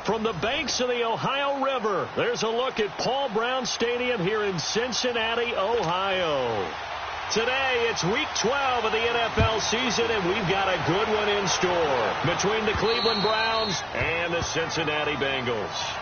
From the banks of the Ohio River, there's a look at Paul Brown Stadium here in Cincinnati, Ohio. Today, it's Week 12 of the NFL season, and we've got a good one in store between the Cleveland Browns and the Cincinnati Bengals.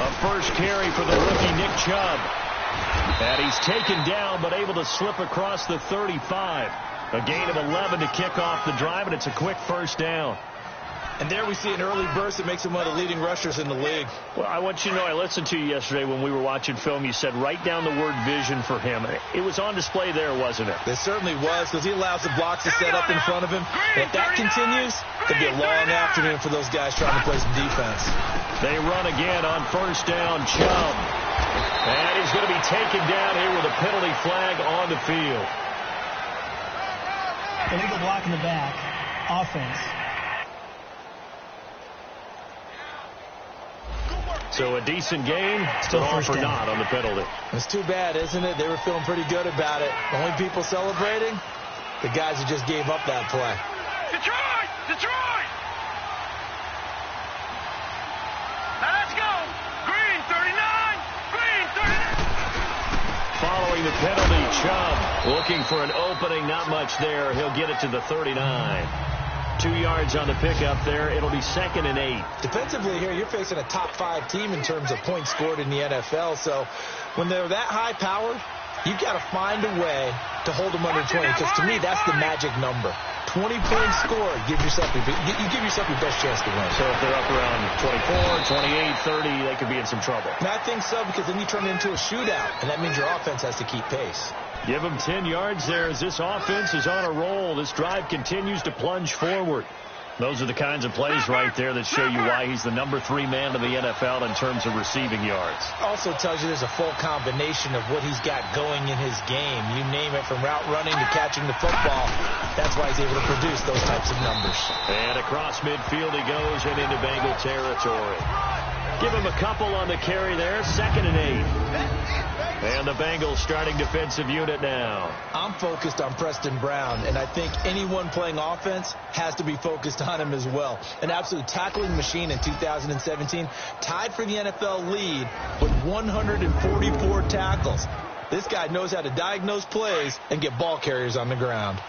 A first carry for the rookie Nick Chubb. And he's taken down but able to slip across the 35. A gain of 11 to kick off the drive, and it's a quick first down. And there we see an early burst that makes him one of the leading rushers in the league. Well, I want you to know, I listened to you yesterday when we were watching film. You said write down the word vision for him. It was on display there, wasn't it? It certainly was, because he allows the blocks to set up in front of him. And if that continues, it could be a long afternoon for those guys trying to play some defense. They run again on first down. Chubb. And he's going to be taken down here with a penalty flag on the field. Illegal block in the back. Offense. So a decent game, still all for naught on the penalty. It's too bad, isn't it? They were feeling pretty good about it. The only people celebrating, the guys who just gave up that play. Detroit! Detroit! Now let's go! Green 39! Green 39! Following the penalty, Chubb looking for an opening, not much there. He'll get it to the 39. 2 yards on the pickup there. It'll be 2nd and 8. Defensively here, you're facing a top 5 team in terms of points scored in the NFL. So when they're that high powered, you've got to find a way to hold them under 20. Because to me, that's the magic number. 20 points scored, you give yourself your best chance to win. So if they're up around 24, 28, 30, they could be in some trouble. And I think so, because then you turn it into a shootout, and that means your offense has to keep pace. Give him 10 yards there as this offense is on a roll. This drive continues to plunge forward. Those are the kinds of plays right there that show you why he's the number 3 man in the NFL in terms of receiving yards. Also tells you there's a full combination of what he's got going in his game. You name it, from route running to catching the football. That's why he's able to produce those types of numbers. And across midfield he goes and into Bengal territory. Give him a couple on the carry there. 2nd and 8. And the Bengals starting defensive unit now. I'm focused on Preston Brown, and I think anyone playing offense has to be focused on him as well. An absolute tackling machine in 2017, tied for the NFL lead with 144 tackles. This guy knows how to diagnose plays and get ball carriers on the ground.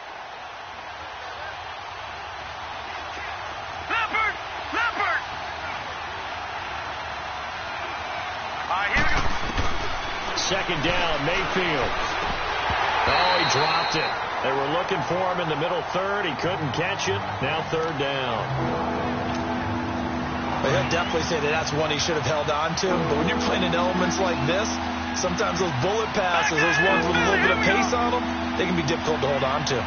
Second down, Mayfield. Oh, he dropped it. They were looking for him in the middle third. He couldn't catch it. Now 3rd down. Well, he'll definitely say that that's one he should have held on to. But when you're playing in elements like this, sometimes those bullet passes, those ones with a little bit of pace on them, they can be difficult to hold on to.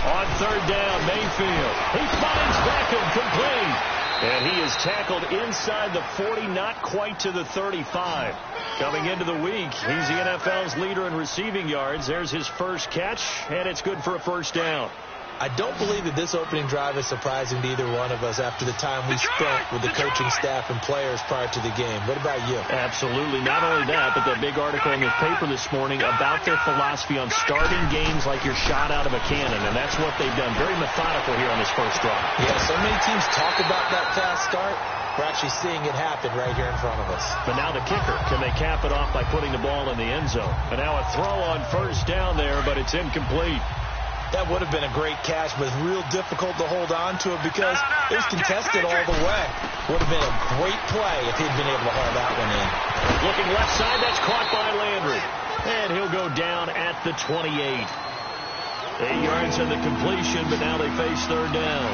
On 3rd down, Mayfield. He finds Beckham complete. And he is tackled inside the 40, not quite to the 35. Coming into the week, he's the NFL's leader in receiving yards. There's his first catch, and it's good for a first down. I don't believe that this opening drive is surprising to either one of us after the time we spent with the coaching staff and players prior to the game. What about you? Absolutely. Not only that, but the big article in the paper this morning about their philosophy on starting games like you're shot out of a cannon, and that's what they've done. Very methodical here on this first drive. Yeah, so many teams talk about that fast start. We're actually seeing it happen right here in front of us. But now the kicker, can they cap it off by putting the ball in the end zone? And now a throw on first down there, but it's incomplete. That would have been a great catch, but it's real difficult to hold on to it because it was contested all the way. Would have been a great play if he'd been able to haul that one in. Looking left side, that's caught by Landry. And he'll go down at the 28. 8 yards on the completion, but now they face 3rd down.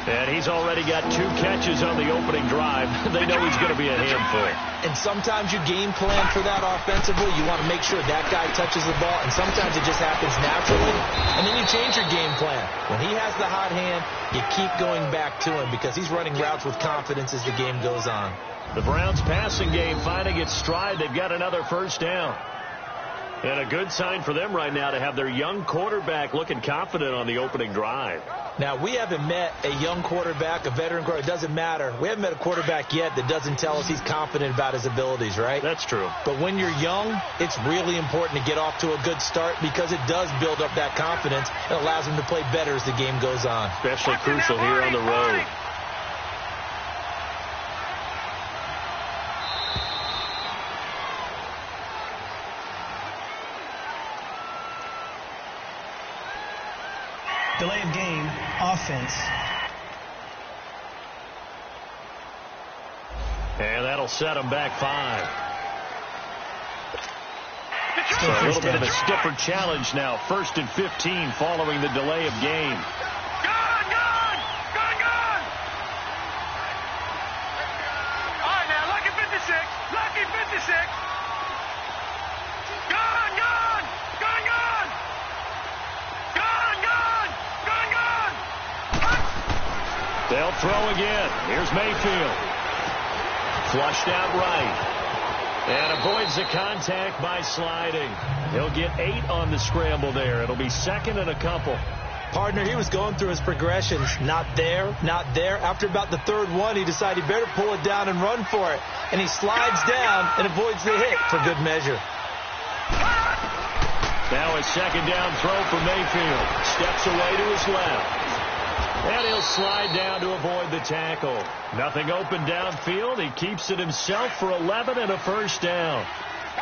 And he's already got 2 catches on the opening drive. They know he's going to be a handful. And sometimes you game plan for that offensively. You want to make sure that guy touches the ball, and sometimes it just happens naturally. And then you change your game plan. When he has the hot hand, you keep going back to him because he's running routes with confidence as the game goes on. The Browns passing game finding its stride. They've got another first down. And a good sign for them right now to have their young quarterback looking confident on the opening drive. Now, we haven't met a young quarterback, a veteran quarterback. It doesn't matter. We haven't met a quarterback yet that doesn't tell us he's confident about his abilities, right? That's true. But when you're young, it's really important to get off to a good start because it does build up that confidence and allows him to play better as the game goes on. Especially crucial here on the road. Delay of game, offense. And that'll set him back 5. Still So a little first bit of a down. stiffer challenge now. 1st and 15 following the delay of game. Gun! All right, now, lucky 56. Lucky 56. Gun! Gun! They'll throw again. Here's Mayfield. Flushed out right. And avoids the contact by sliding. He'll get 8 on the scramble there. It'll be 2nd and a couple. Partner, he was going through his progressions. Not there, not there. After about the 3rd one, he decided he better pull it down and run for it. And he slides down and avoids the hit for good measure. Now a 2nd down throw for Mayfield. Steps away to his left. And he'll slide down to avoid the tackle. Nothing open downfield. He keeps it himself for 11 and a 1st down.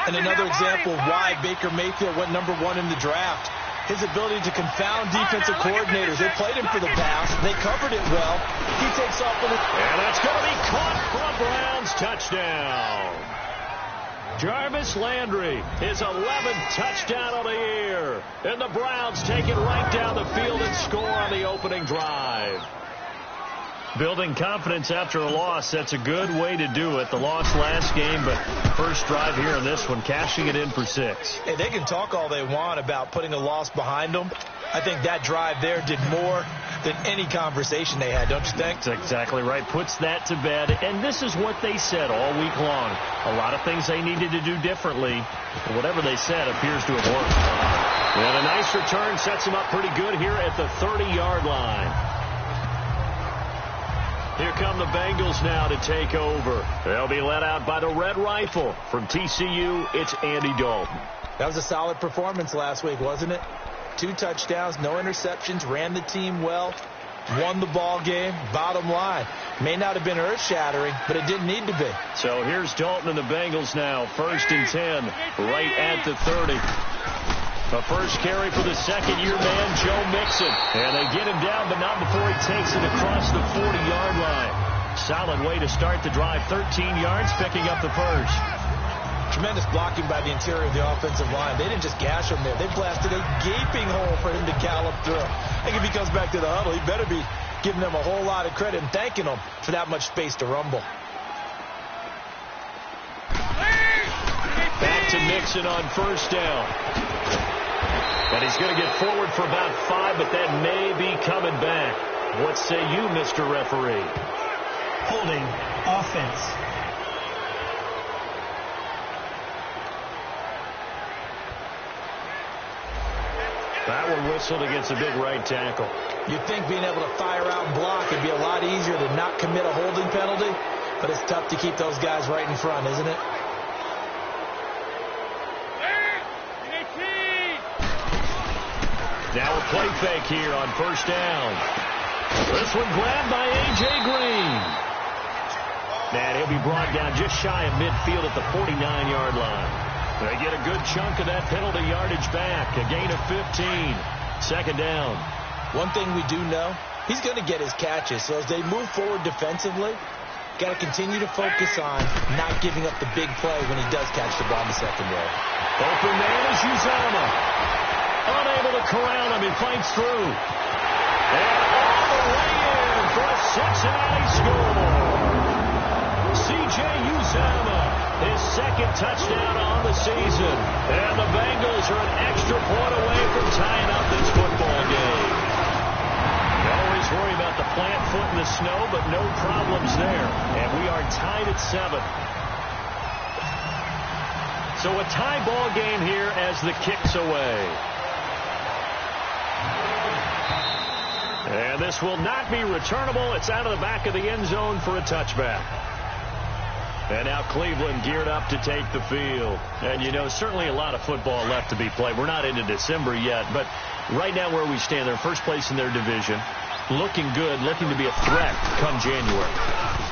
And another example of why Baker Mayfield went number 1 in the draft. His ability to confound defensive coordinators. They played him for the pass. They covered it well. He takes off with it. And that's going to be caught for a Browns touchdown. Jarvis Landry, his 11th touchdown of the year. And the Browns take it right down the field and score on the opening drive. Building confidence after a loss, that's a good way to do it. The loss last game, but first drive here in this one, cashing it in for 6. Hey, they can talk all they want about putting a loss behind them. I think that drive there did more than any conversation they had, don't you think? That's exactly right. Puts that to bed. And this is what they said all week long. A lot of things they needed to do differently. Whatever they said appears to have worked. And a nice return sets them up pretty good here at the 30-yard line. Here come the Bengals now to take over. They'll be led out by the Red Rifle. From TCU, it's Andy Dalton. That was a solid performance last week, wasn't it? 2 touchdowns, no interceptions, ran the team well, won the ball game. Bottom line, may not have been earth-shattering, but it didn't need to be. So here's Dalton and the Bengals now. 1st and 10, right at the 30. The first carry for the second-year man, Joe Mixon. And they get him down, but not before he takes it across the 40-yard line. Solid way to start the drive. 13 yards, picking up the first. Tremendous blocking by the interior of the offensive line. They didn't just gash him there. They blasted a gaping hole for him to gallop through. I think if he comes back to the huddle, he better be giving them a whole lot of credit and thanking them for that much space to rumble. Back to Mixon on 1st down. And he's going to get forward for about 5, but that may be coming back. What say you, Mr. Referee? Holding, offense. That one whistled against a big right tackle. You'd think being able to fire out and block would be a lot easier to not commit a holding penalty, but it's tough to keep those guys right in front, isn't it? Now a play fake here on 1st down. This one grabbed by A.J. Green. And he'll be brought down just shy of midfield at the 49-yard line. They get a good chunk of that penalty yardage back. A gain of 15. 2nd down. One thing we do know, he's going to get his catches. So as they move forward defensively, got to continue to focus on not giving up the big play when he does catch the ball in the secondary. Open man is Uzomah. Unable to corral him. He fights through. And all the way in for a Cincinnati score. C.J. Uzomah, his 2nd touchdown on the season. And the Bengals are an extra point away from tying up this football game. Always worry about the plant foot in the snow, but no problems there. And we are tied at 7. So a tie ball game here as the kick's away. And this will not be returnable. It's out of the back of the end zone for a touchback. And now Cleveland geared up to take the field. And, you know, certainly a lot of football left to be played. We're not into December yet, but right now where we stand, they're first place in their division. Looking good, looking to be a threat come January.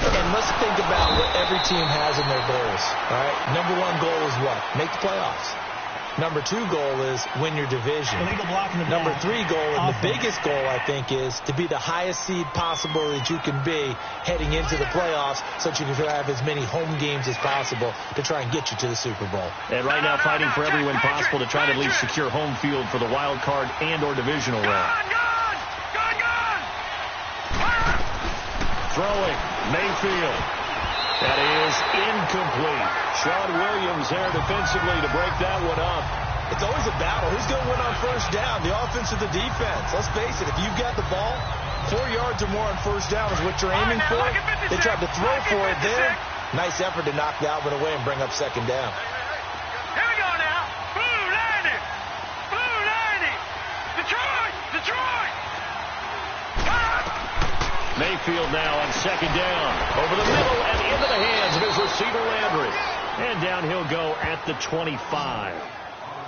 And let's think about what every team has in their goals. All right? Number one goal is what? Make the playoffs. Number two goal is win your division. Illegal block in the Number back. three goal, and the Offense. biggest goal, I think, is to be the highest seed possible that you can be heading into the playoffs so that you can have as many home games as possible to try and get you to the Super Bowl. And right now fighting for every win possible to try to at least secure home field for the wild card and or divisional round. Throwing, Mayfield. That is incomplete. Sean Williams there defensively to break that one up. It's always a battle. Who's going to win on first down, the offense or the defense? Let's face it, if you've got the ball, 4 yards or more on first down is what you're aiming for. They tried to throw for it there. Nice effort to knock Dalvin away and bring up second down. Here we go now. Blue landing. Blue landing. Detroit. Detroit. Mayfield now on second down. Over the middle and into the hands of his receiver Landry. And down he'll go at the 25.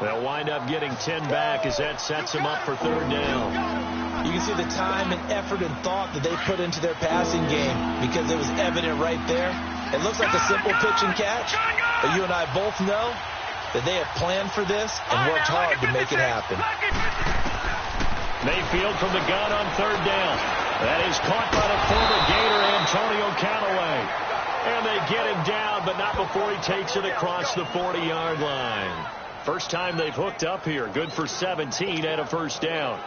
They'll wind up getting 10 back as that sets him up for third down. You can see the time and effort and thought that they put into their passing game because it was evident right there. It looks like a simple pitch and catch, but you and I both know that they have planned for this and worked hard to make it happen. Mayfield from the gun on third down. That is caught by the former Gator, Antonio Callaway. And they get him down, but not before he takes it across the 40-yard line. First time they've hooked up here. Good for 17 and a first down.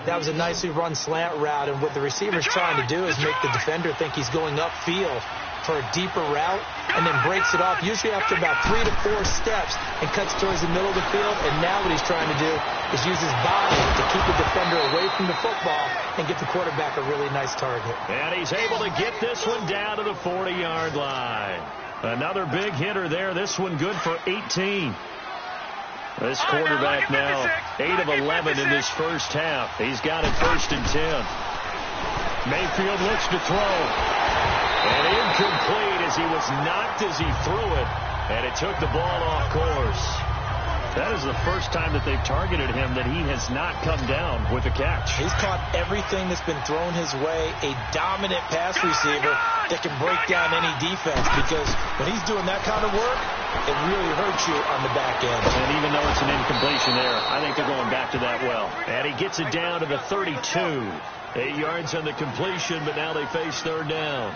That was a nicely run slant route, and what the receiver's trying to do is make the defender think he's going upfield for a deeper route and then breaks it off, usually after about 3 to 4 steps, and cuts towards the middle of the field. And now what he's trying to do is use his body to keep the defender away from the football and get the quarterback a really nice target. And he's able to get this one down to the 40-yard line. Another big hitter there. This one good for 18. This quarterback now 8 of 11 in this first half. He's got it first and 10. Mayfield looks to throw. And incomplete as he was knocked as he threw it. And it took the ball off course. That is the first time that they've targeted him that he has not come down with a catch. He's caught everything that's been thrown his way. A dominant pass receiver that can break down any defense, because when he's doing that kind of work, it really hurts you on the back end. And even though it's an incompletion there, I think they're going back to that well. And he gets it down to the 32. 8 yards on the completion, but now they face third down.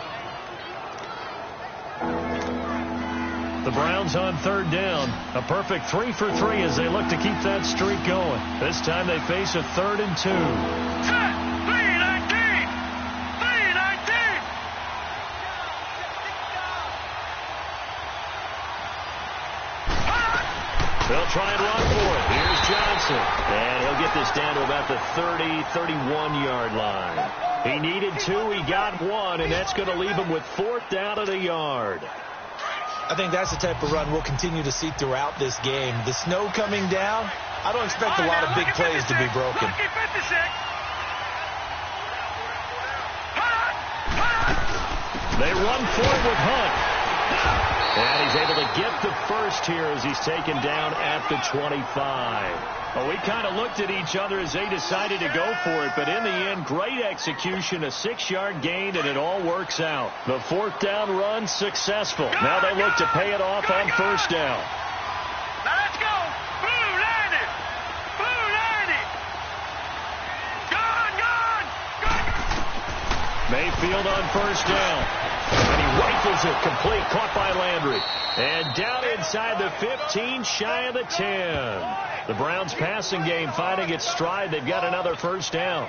The Browns on third down. A perfect 3 for 3 as they look to keep that streak going. This time they face a 3rd and 2. Set. 3-19. 3-19. They'll try and run for it. Here's Johnson. And he'll get this down to about the 30, 31-yard line. He needed 2. He got 1, and that's going to leave him with 4th down at a yard. I think that's the type of run we'll continue to see throughout this game. The snow coming down, I don't expect a lot of big plays to be broken. They run for it with Hunt. And he's able to get the first here as he's taken down at the 25. Well, we kind of looked at each other as they decided to go for it, but in the end, great execution, a 6-yard gain, and it all works out. The 4th down run successful. Now they look to pay it off on first down. Now let's go. Blue landing. Blue landing. Gone. Mayfield on first down. And he rifles it complete, caught by Landry. And down inside the 15, shy of the 10. The Browns passing game finding its stride. They've got another first down.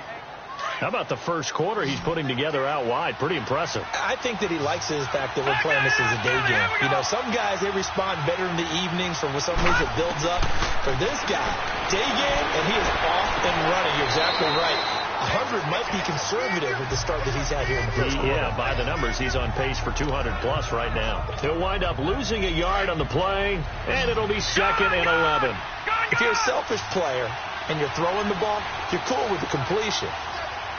How about the first quarter he's putting together out wide? Pretty impressive. I think that he likes the fact that we're playing this as a day game. You know, some guys, they respond better in the evenings. For some reason, it builds up. For this guy, day game, and he is off and running. You're exactly right. 100 might be conservative with the start that he's had here in the first quarter. Yeah, by the numbers, he's on pace for 200-plus right now. He'll wind up losing a yard on the play, and it'll be 2nd and 11. If you're a selfish player and you're throwing the ball, you're cool with the completion.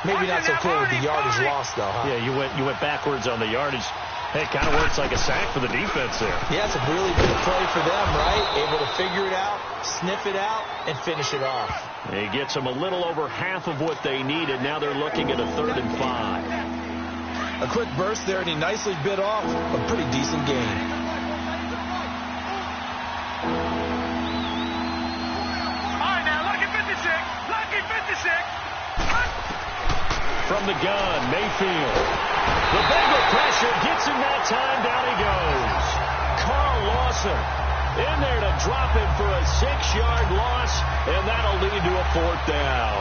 Maybe not so cool with the yardage loss, though, huh? Yeah, you went backwards on the yardage. Hey, it kind of works like a sack for the defense there. Yeah, it's a really big play for them, right? Able to figure it out, sniff it out, and finish it off. He gets them a little over half of what they needed. Now they're looking at a 3rd and 5. A quick burst there, and he nicely bit off a pretty decent gain. All right, now, lucky 56. Lucky 56. From the gun, Mayfield. The Bengal pressure gets him that time. Down he goes. Carl Lawson in there to drop him for a 6-yard loss, and that'll lead to a 4th down.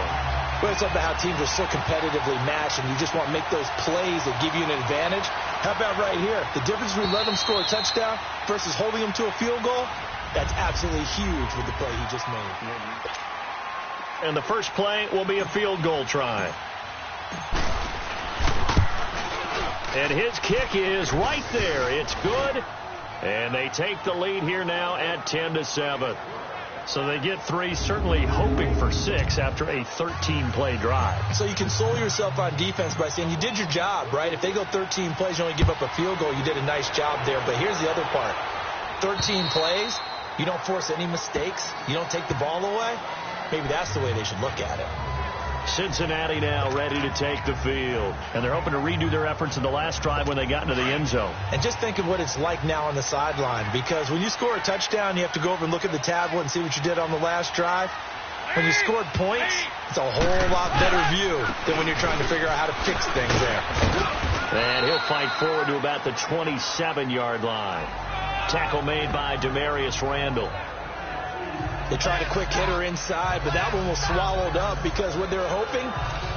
Well, it's about how teams are so competitively matched, and you just want to make those plays that give you an advantage. How about right here? The difference between letting them score a touchdown versus holding them to a field goal, that's absolutely huge with the play he just made. And the first play will be a field goal try. And his kick is right there. It's good. And they take the lead here now at 10-7. So they get 3, certainly hoping for 6 after a 13-play drive. So you console yourself on defense by saying you did your job, right? If they go 13 plays, you only give up a field goal, you did a nice job there. But here's the other part. 13 plays, you don't force any mistakes, you don't take the ball away. Maybe that's the way they should look at it. Cincinnati now ready to take the field. And they're hoping to redo their efforts in the last drive when they got into the end zone. And just think of what it's like now on the sideline. Because when you score a touchdown, you have to go over and look at the tablet and see what you did on the last drive. When you scored points, it's a whole lot better view than when you're trying to figure out how to fix things there. And he'll fight forward to about the 27-yard line. Tackle made by Demarius Randall. They tried a quick hitter inside, but that one was swallowed up because what they were hoping,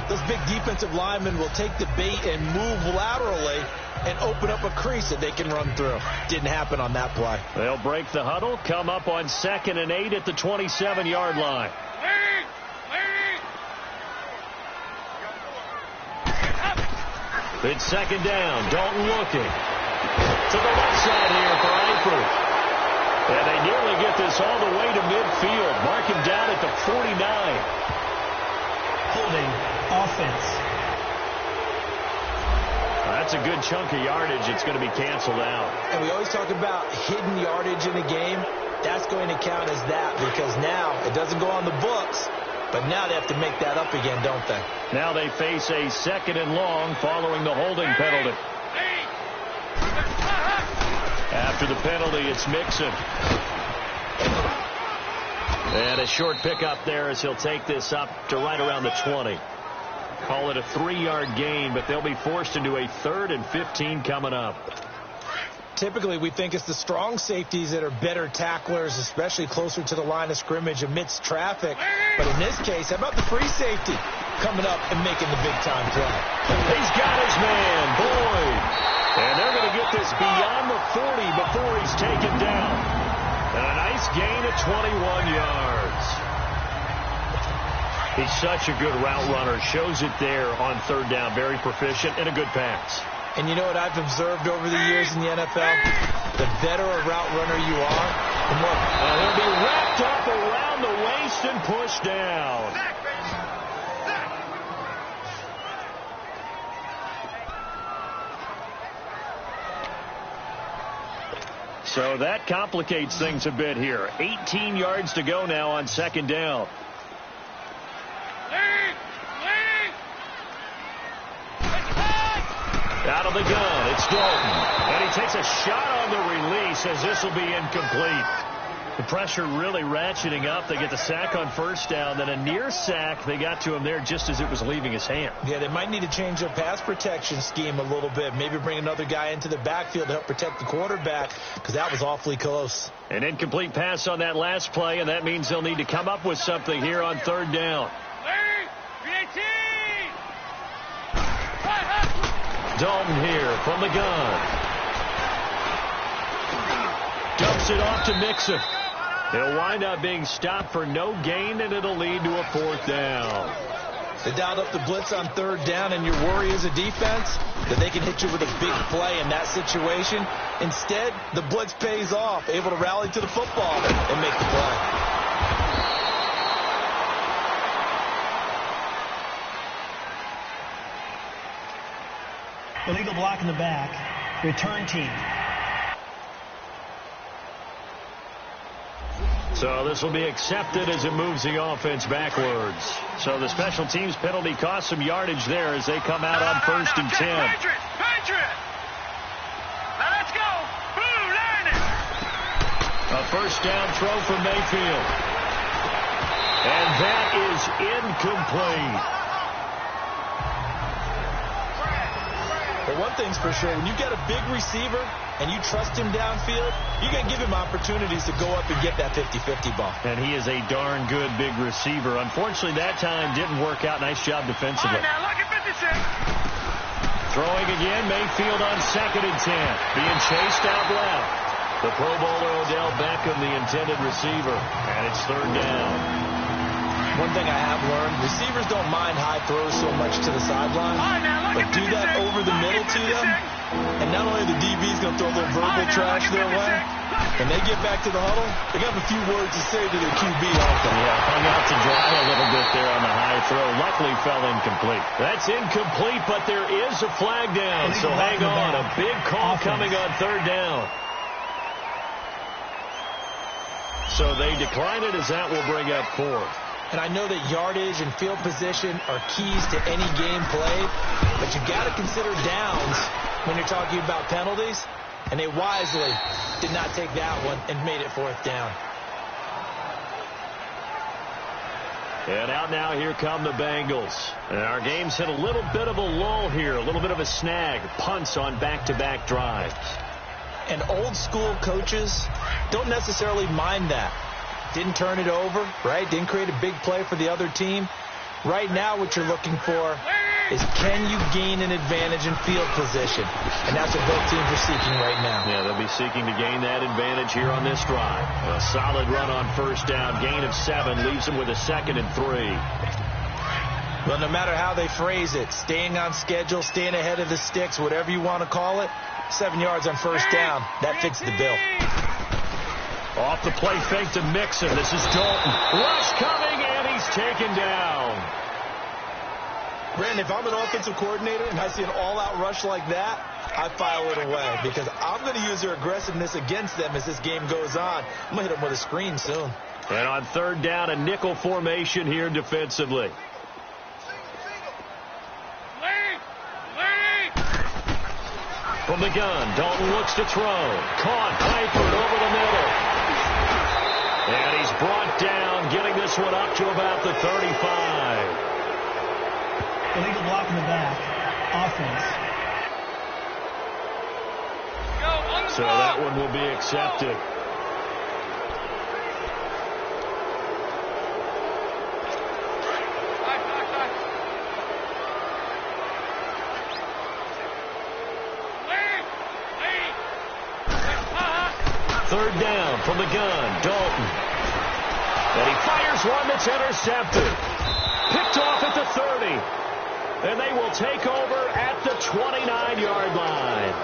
those big defensive linemen will take the bait and move laterally and open up a crease that they can run through. Didn't happen on that play. They'll break the huddle, come up on 2nd and 8 at the 27-yard line. It's 2nd down. Dalton looking. To the left side here for Eifert. And they nearly get this all the way to midfield. Mark him down at the 49. Holding offense. That's a good chunk of yardage. It's going to be canceled out. And we always talk about hidden yardage in a game. That's going to count as that because now it doesn't go on the books, but now they have to make that up again, don't they? Now they face a 2nd and long following the holding penalty. After the penalty, it's Mixon. And a short pickup there as he'll take this up to right around the 20. Call it a 3-yard gain, but they'll be forced into a 3rd and 15 coming up. Typically, we think it's the strong safeties that are better tacklers, especially closer to the line of scrimmage amidst traffic. But in this case, how about the free safety coming up and making the big-time play? He's got his man, Boyd. And they're going to get this beyond the 40 before he's taken down. And a nice gain of 21 yards. He's such a good route runner. Shows it there on 3rd down. Very proficient and a good pass. And you know what I've observed over the years in the NFL? The better a route runner you are, the more... And he'll be wrapped up around the waist and pushed down. So that complicates things a bit here. 18 yards to go now on 2nd down. Out of the gun, it's Dalton. And he takes a shot on the release as this will be incomplete. The pressure really ratcheting up. They get the sack on 1st down, then a near sack. They got to him there just as it was leaving his hand. Yeah, they might need to change their pass protection scheme a little bit. Maybe bring another guy into the backfield to help protect the quarterback because that was awfully close. An incomplete pass on that last play, and that means they'll need to come up with something here on 3rd down. Dalton here from the gun. Dumps it off to Mixon. He'll wind up being stopped for no gain, and it'll lead to a 4th down. They dialed up the blitz on third down, and your worry as a defense that they can hit you with a big play in that situation. Instead, the blitz pays off, able to rally to the football and make the play. Illegal block in the back. Return team. So this will be accepted as it moves the offense backwards. So the special teams penalty cost some yardage there as they come out on 1st and 10. Patriot! Now let's go! Blue line it! A first down throw from Mayfield. And that is incomplete. But one thing's for sure, when you get a big receiver and you trust him downfield, you're going to give him opportunities to go up and get that 50-50 ball. And he is a darn good big receiver. Unfortunately, that time didn't work out. Nice job defensively. All right, now look at 56. Throwing again, Mayfield on 2nd and 10. Being chased out left. The Pro Bowler Odell Beckham, the intended receiver. And it's 3rd down. One thing I have learned, receivers don't mind high throws so much to the sideline, but do that over the middle to them, and not only the DB's going to throw a little verbal trash their way, when they get back to the huddle, they got a few words to say to their QB, don't they? Yeah, hung out to dry a little bit there on the high throw. Luckily fell incomplete. That's incomplete, but there is a flag down, so hang on. A big call coming on 3rd down. So they decline it as that will bring up 4th. And I know that yardage and field position are keys to any game played, but you got to consider downs when you're talking about penalties, and they wisely did not take that one and made it 4th down. And out now, here come the Bengals. And our game's hit a little bit of a lull here, a little bit of a snag. Punts on back-to-back drives. And old school coaches don't necessarily mind that. Didn't turn it over, right? Didn't create a big play for the other team. Right now, what you're looking for is can you gain an advantage in field position? And that's what both teams are seeking right now. Yeah, they'll be seeking to gain that advantage here on this drive. A solid run on 1st down, gain of 7, leaves them with a 2nd and 3. Well, no matter how they phrase it, staying on schedule, staying ahead of the sticks, whatever you want to call it, 7 yards on 1st down, that fits the bill. Off the play fake to Mixon. This is Dalton. Rush coming, and he's taken down. Brandon, if I'm an offensive coordinator and I see an all-out rush like that, I file it away because I'm going to use their aggressiveness against them as this game goes on. I'm going to hit them with a screen soon. And on 3rd down, a nickel formation here defensively. From the gun, Dalton looks to throw. Caught, Eifert over the middle. And he's brought down, getting this one up to about the 35. Illegal block in the back. Offense. So that one will be accepted. Third down from the gun, Dalton. And he fires one that's intercepted. Picked off at the 30. And they will take over at the 29-yard line.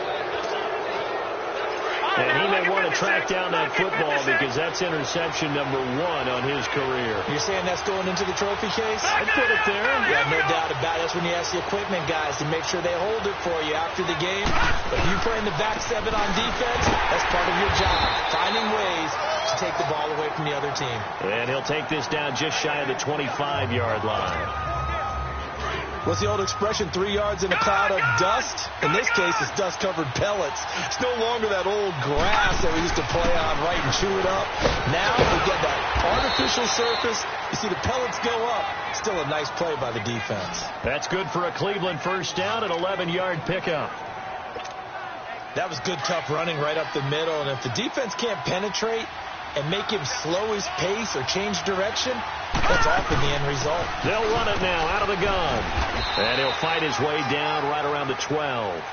And he may want to track down that football because that's interception number 1 on his career. You're saying that's going into the trophy case? I'd put it there. Yeah, no doubt about it. That's when you ask the equipment guys to make sure they hold it for you after the game. But if you play in the back 7 on defense, that's part of your job, finding ways to take the ball away from the other team. And he'll take this down just shy of the 25-yard line. What's the old expression, 3 yards in a cloud of dust? In this case, it's dust-covered pellets. It's no longer that old grass that we used to play on, right, and chew it up. Now we get that artificial surface. You see the pellets go up. Still a nice play by the defense. That's good for a Cleveland first down, an 11-yard pickup. That was good, tough running right up the middle. And if the defense can't penetrate and make him slow his pace or change direction, that's often the end result. They'll run it now out of the gun. And he'll fight his way down right around the 12.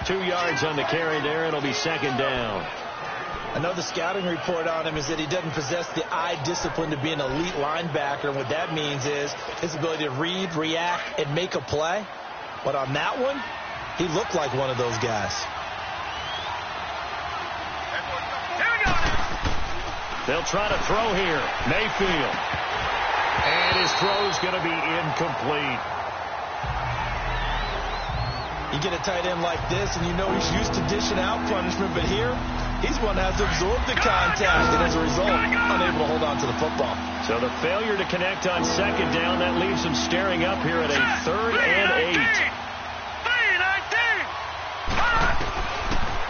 2 yards on the carry there, and it'll be 2nd down. Another scouting report on him is that he doesn't possess the eye discipline to be an elite linebacker. And what that means is his ability to read, react, and make a play. But on that one, he looked like one of those guys. They'll try to throw here. Mayfield. And his throw's going to be incomplete. You get a tight end like this, and you know he's used to dishing out punishment. But here, he's one that has to absorb the contact, and as a result, unable to hold on to the football. So the failure to connect on second down, that leaves him staring up here at a 3rd and 8.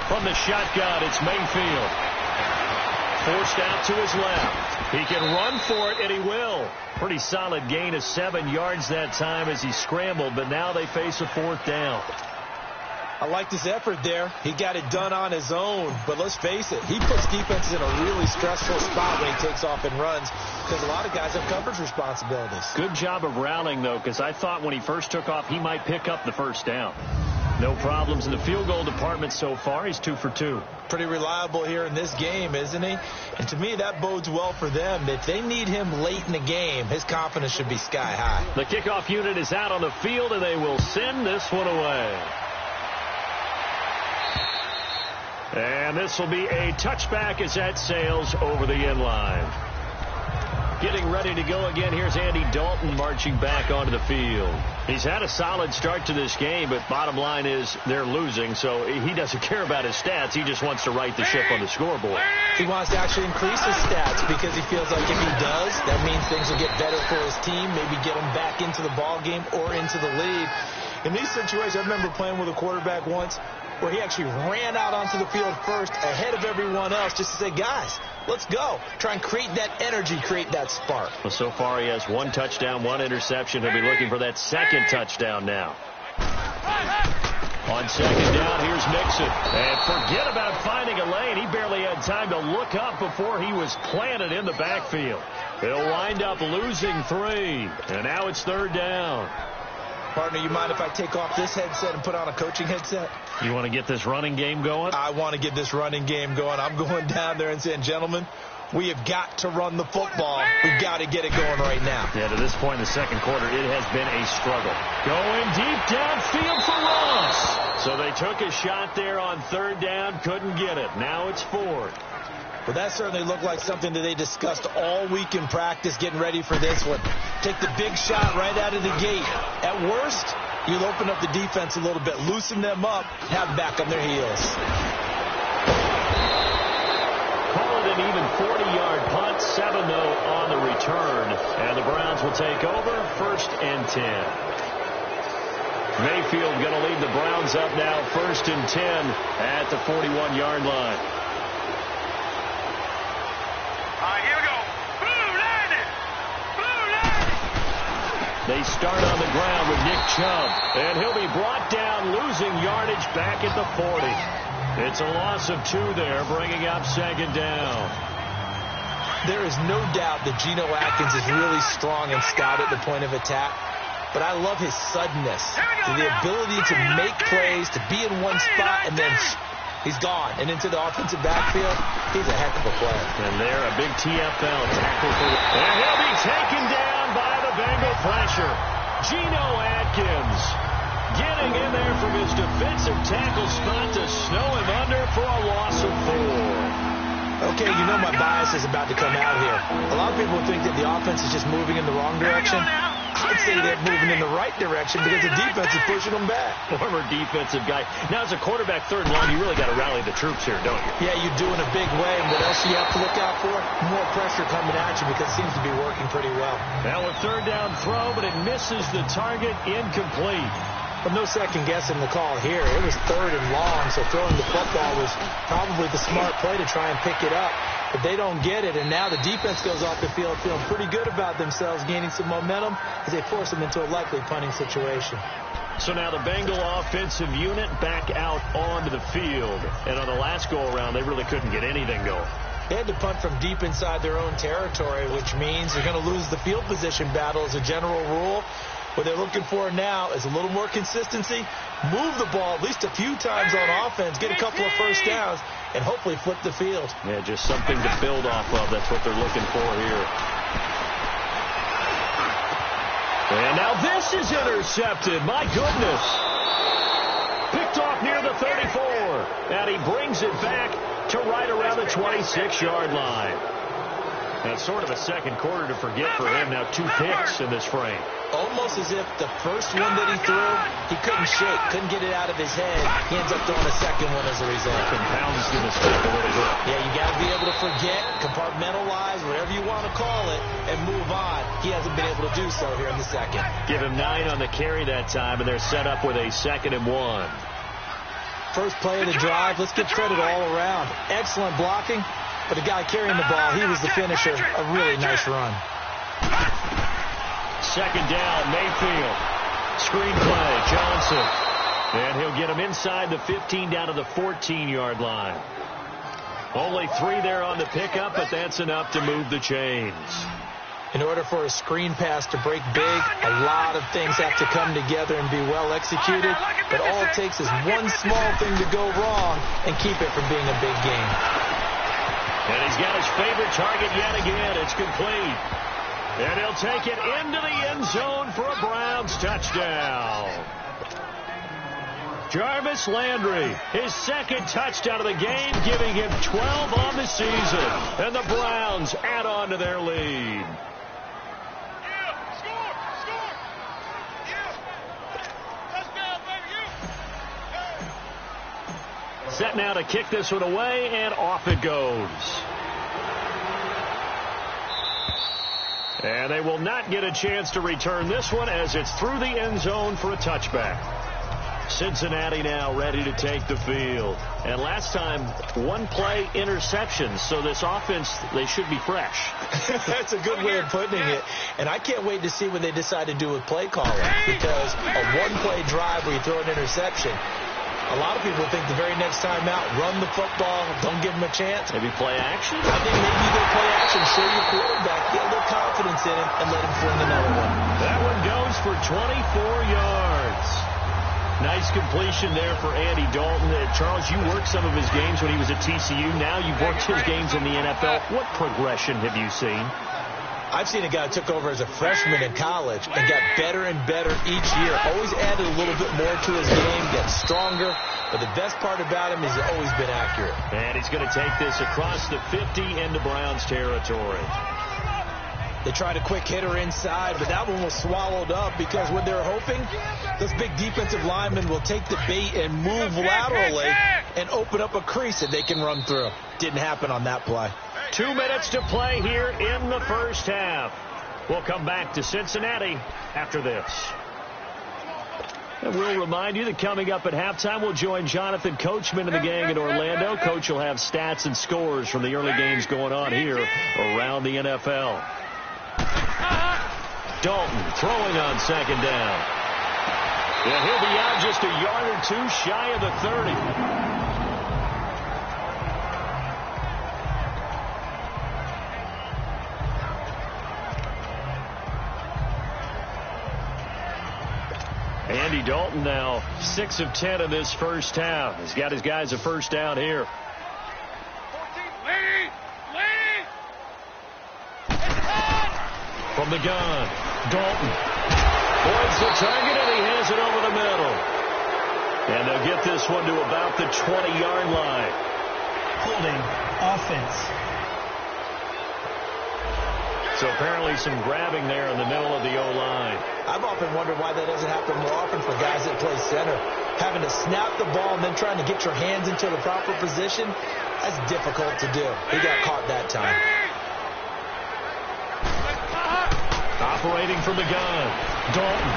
From the shotgun, it's Mayfield. Forced out to his left. He can run for it, and he will. Pretty solid gain of 7 yards that time as he scrambled, but now they face a 4th down. I liked his effort there. He got it done on his own, but let's face it, he puts defenses in a really stressful spot when he takes off and runs because a lot of guys have coverage responsibilities. Good job of rallying, though, because I thought when he first took off, he might pick up the 1st down. No problems in the field goal department so far. He's 2 for 2. Pretty reliable here in this game, isn't he? And to me, that bodes well for them. If they need him late in the game, his confidence should be sky high. The kickoff unit is out on the field, and they will send this one away. And this will be a touchback as that sails over the end line. Getting ready to go again. Here's Andy Dalton marching back onto the field. He's had a solid start to this game, but bottom line is they're losing, so he doesn't care about his stats. He just wants to right the ship on the scoreboard. He wants to actually increase his stats because he feels like if he does, that means things will get better for his team, maybe get him back into the ball game or into the lead. In these situations, I remember playing with a quarterback once where he actually ran out onto the field first ahead of everyone else just to say, guys, let's go. Try and create that energy, create that spark. Well, so far he has 1 touchdown, 1 interception. He'll be looking for that 2nd touchdown now. On 2nd down, here's Mixon. And forget about finding a lane. He barely had time to look up before he was planted in the backfield. He'll wind up losing 3. And now it's 3rd down. Partner, you mind if I take off this headset and put on a coaching headset? You want to get this running game going? I want to get this running game going. I'm going down there and saying, gentlemen, we have got to run the football. We've got to get it going right now. Yeah, to this point in the 2nd quarter, it has been a struggle. Going deep downfield for Ross. So they took a shot there on 3rd down, couldn't get it. Now it's 4th. Well, that certainly looked like something that they discussed all week in practice, getting ready for this one. Take the big shot right out of the gate. At worst, you'll open up the defense a little bit, loosen them up, have them back on their heels. Call it an even 40-yard punt, 7-0 on the return. And the Browns will take over, 1st and 10. Mayfield going to lead the Browns up now, 1st and 10 at the 41-yard line. They start on the ground with Nick Chubb, and he'll be brought down, losing yardage back at the 40. It's a loss of 2 there, bringing up 2nd down. There is no doubt that Geno Atkins is really strong and stout at the point of attack, but I love his suddenness, the ability to make plays, to be in one spot, and then he's gone. And into the offensive backfield, he's a heck of a player. And there, a big TFL tackle for and he'll be taken down by the Bengal pressure. Geno Atkins getting in there from his defensive tackle spot to snow him under for a loss of 4. Okay, you know my bias is about to come out here. A lot of people think that the offense is just moving in the wrong direction. I'd say they're moving in the right direction because the defense is pushing them back. Former defensive guy. Now, as a quarterback 3rd and long, you really got to rally the troops here, don't you? Yeah, you do in a big way. And what else you have to look out for? More pressure coming at you because it seems to be working pretty well. Now a 3rd down throw, but it misses the target, incomplete. But no second guessing the call here. It was 3rd and long, so throwing the football was probably the smart play to try and pick it up. But they don't get it, and now the defense goes off the field feeling pretty good about themselves, gaining some momentum as they force them into a likely punting situation. So now the Bengal offensive unit back out onto the field. And on the last go-around, they really couldn't get anything going. They had to punt from deep inside their own territory, which means they're going to lose the field position battle as a general rule. What they're looking for now is a little more consistency, move the ball at least a few times on offense, get a couple of first downs, and hopefully flip the field. Yeah, just something to build off of. That's what they're looking for here. And now this is intercepted. My goodness. Picked off near the 34. And he brings it back to right around the 26-yard line. That's sort of a second quarter to forget for him. Now 2 picks in this frame. Almost as if the first one that he threw, he couldn't shake, couldn't get it out of his head. He ends up throwing a second one as a result. Compounds the mistake a little bit. Yeah, you got to be able to forget, compartmentalize, whatever you want to call it, and move on. He hasn't been able to do so here in the second. Give him 9 on the carry that time, and they're set up with a 2nd and 1. First play of the drive, let's give credit all around. Excellent blocking, but the guy carrying the ball, he was the finisher. A really nice run. 2nd down, Mayfield. Screen play, Johnson. And he'll get him inside the 15 down to the 14-yard line. Only 3 there on the pickup, but that's enough to move the chains. In order for a screen pass to break big, a lot of things have to come together and be well executed. But all it takes is one small thing to go wrong and keep it from being a big game. And he's got his favorite target yet again. It's complete. And he'll take it into the end zone for a Browns touchdown. Jarvis Landry, his 2nd touchdown of the game, giving him 12 on the season. And the Browns add on to their lead. Set now to kick this one away, and off it goes. And they will not get a chance to return this one as it's through the end zone for a touchback. Cincinnati now ready to take the field. And last time, 1-play interceptions. So this offense, they should be fresh. That's a good way of putting it. And I can't wait to see what they decide to do with play calling. Because a 1-play drive where you throw an interception, a lot of people think the very next time out, run the football, don't give them a chance. Maybe play action? I think maybe you go play action, show your quarterback, get a little confidence in him, and let him fling another one. That one goes for 24 yards. Nice completion there for Andy Dalton. Charles, you worked some of his games when he was at TCU. Now you've worked his games in the NFL. What progression have you seen? I've seen a guy who took over as a freshman in college and got better and better each year. Always added a little bit more to his game, got stronger. But the best part about him is he's always been accurate. And he's going to take this across the 50 into Browns territory. They tried a quick hitter inside, but that one was swallowed up because what they're hoping, those big defensive linemen will take the bait and move laterally and open up a crease that they can run through. Didn't happen on that play. 2 minutes to play here in the first half. We'll come back to Cincinnati after this. And we'll remind you that coming up at halftime, we'll join Jonathan Coachman and the gang in Orlando. Coach will have stats and scores from the early games going on here around the NFL. Dalton throwing on 2nd down. Yeah, he'll be out just a yard or 2 shy of the 30. Andy Dalton now 6 of 10 in this first half. He's got his guys a first down here. From the gun, Dalton points the target, and he has it over the middle. And they'll get this one to about the 20-yard line. Holding offense. So apparently some grabbing there in the middle of the O-line. I've often wondered why that doesn't happen more often for guys that play center. Having to snap the ball and then trying to get your hands into the proper position, that's difficult to do. He got caught that time. Operating from the gun, Dalton.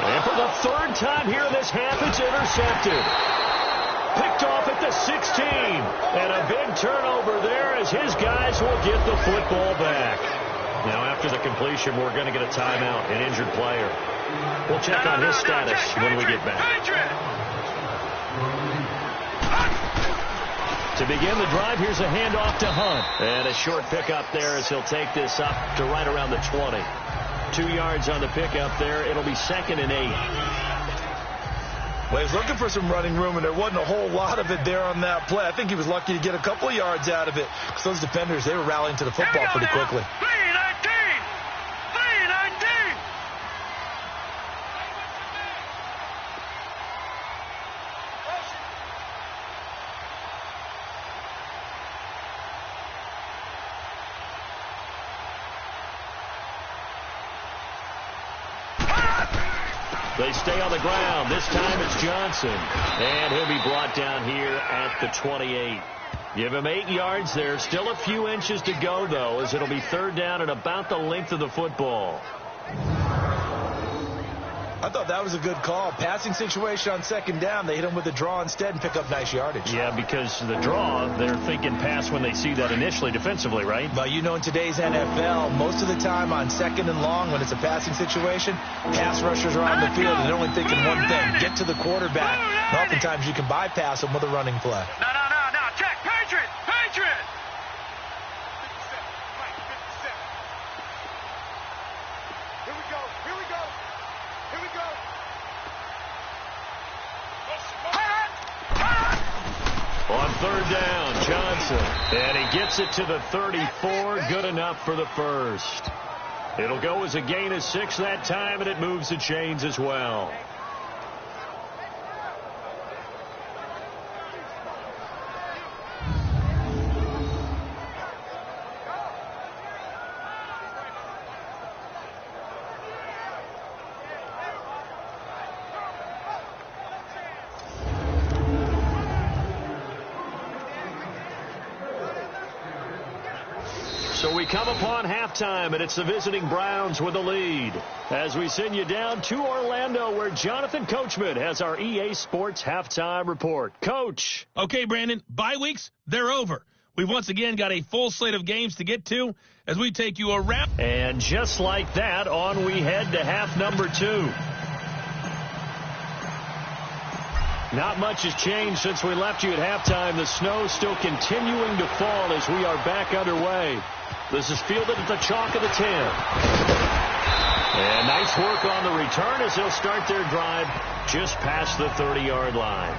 And for the 3rd time here in this half, it's intercepted. Picked off at the 16. And a big turnover there as his guys will get the football back. Now, after the completion, we're going to get a timeout, an injured player. We'll check on his status when we get back. To begin the drive, here's a handoff to Hunt. And a short pickup there as he'll take this up to right around the 20. 2 yards on the pickup there. It'll be 2nd and 8. Well, he was looking for some running room, and there wasn't a whole lot of it there on that play. I think he was lucky to get a couple of yards out of it because those defenders, they were rallying to the football pretty quickly. 319! 319! They stay on the ground. This time it's Johnson. And he'll be brought down here at the 28. Give him 8 yards there. Still a few inches to go, though, as it'll be 3rd down and about the length of the football. I thought that was a good call. Passing situation on 2nd down. They hit him with a draw instead and pick up nice yardage. Yeah, because the draw, they're thinking pass when they see that initially defensively, right? But you know, in today's NFL, most of the time on 2nd and long, when it's a passing situation, pass rushers are on the field and they're only thinking one thing: get to the quarterback. And oftentimes you can bypass them with a running play. No. Check. Patriot! Patriot! 57. Here we go. On 3rd down, Johnson. And he gets it to the 34. Good enough for the first. It'll go as a gain of 6 that time, and it moves the chains as well. So we come upon halftime, and it's the visiting Browns with the lead. As we send you down to Orlando, where Jonathan Coachman has our EA Sports halftime report. Coach. Okay, Brandon, bye weeks, they're over. We've once again got a full slate of games to get to as we take you around. And just like that, on we head to half number 2. Not much has changed since we left you at halftime. The snow still continuing to fall as we are back underway. This is fielded at the chalk of the 10. And nice work on the return as they'll start their drive just past the 30-yard line.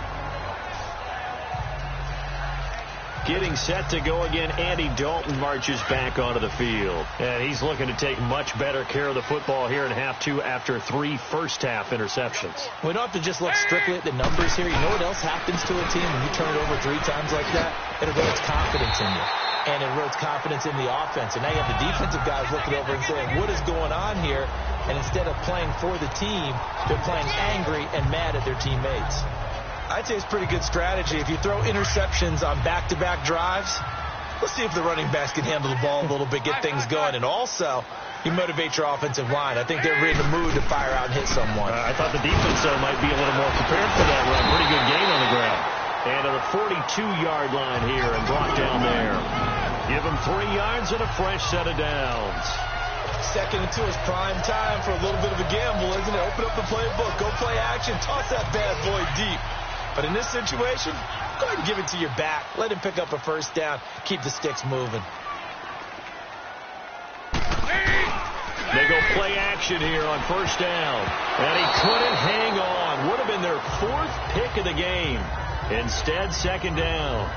Getting set to go again, Andy Dalton marches back onto the field. And he's looking to take much better care of the football here in half 2 after 3 first-half interceptions. We don't have to just look strictly at the numbers here. You know what else happens to a team when you turn it over 3 times like that? It erodes confidence in you. And it erodes confidence in the offense. And now you have the defensive guys looking over and saying, what is going on here? And instead of playing for the team, they're playing angry and mad at their teammates. I'd say it's pretty good strategy. If you throw interceptions on back-to-back drives, let's see if the running backs can handle the ball a little bit, get things going. And also, you motivate your offensive line. I think they're in the mood to fire out and hit someone. I thought the defense, though, might be a little more prepared for that run. Pretty good gain on the ground. And to the 42-yard line here and brought down there. Give them 3 yards and a fresh set of downs. 2nd and 2 is prime time for a little bit of a gamble, isn't it? Open up the playbook, go play action, toss that bad boy deep. But in this situation, go ahead and give it to your back. Let him pick up a first down. Keep the sticks moving. They go play action here on first down. And he couldn't hang on. Would have been their 4th pick of the game. Instead, 2nd down.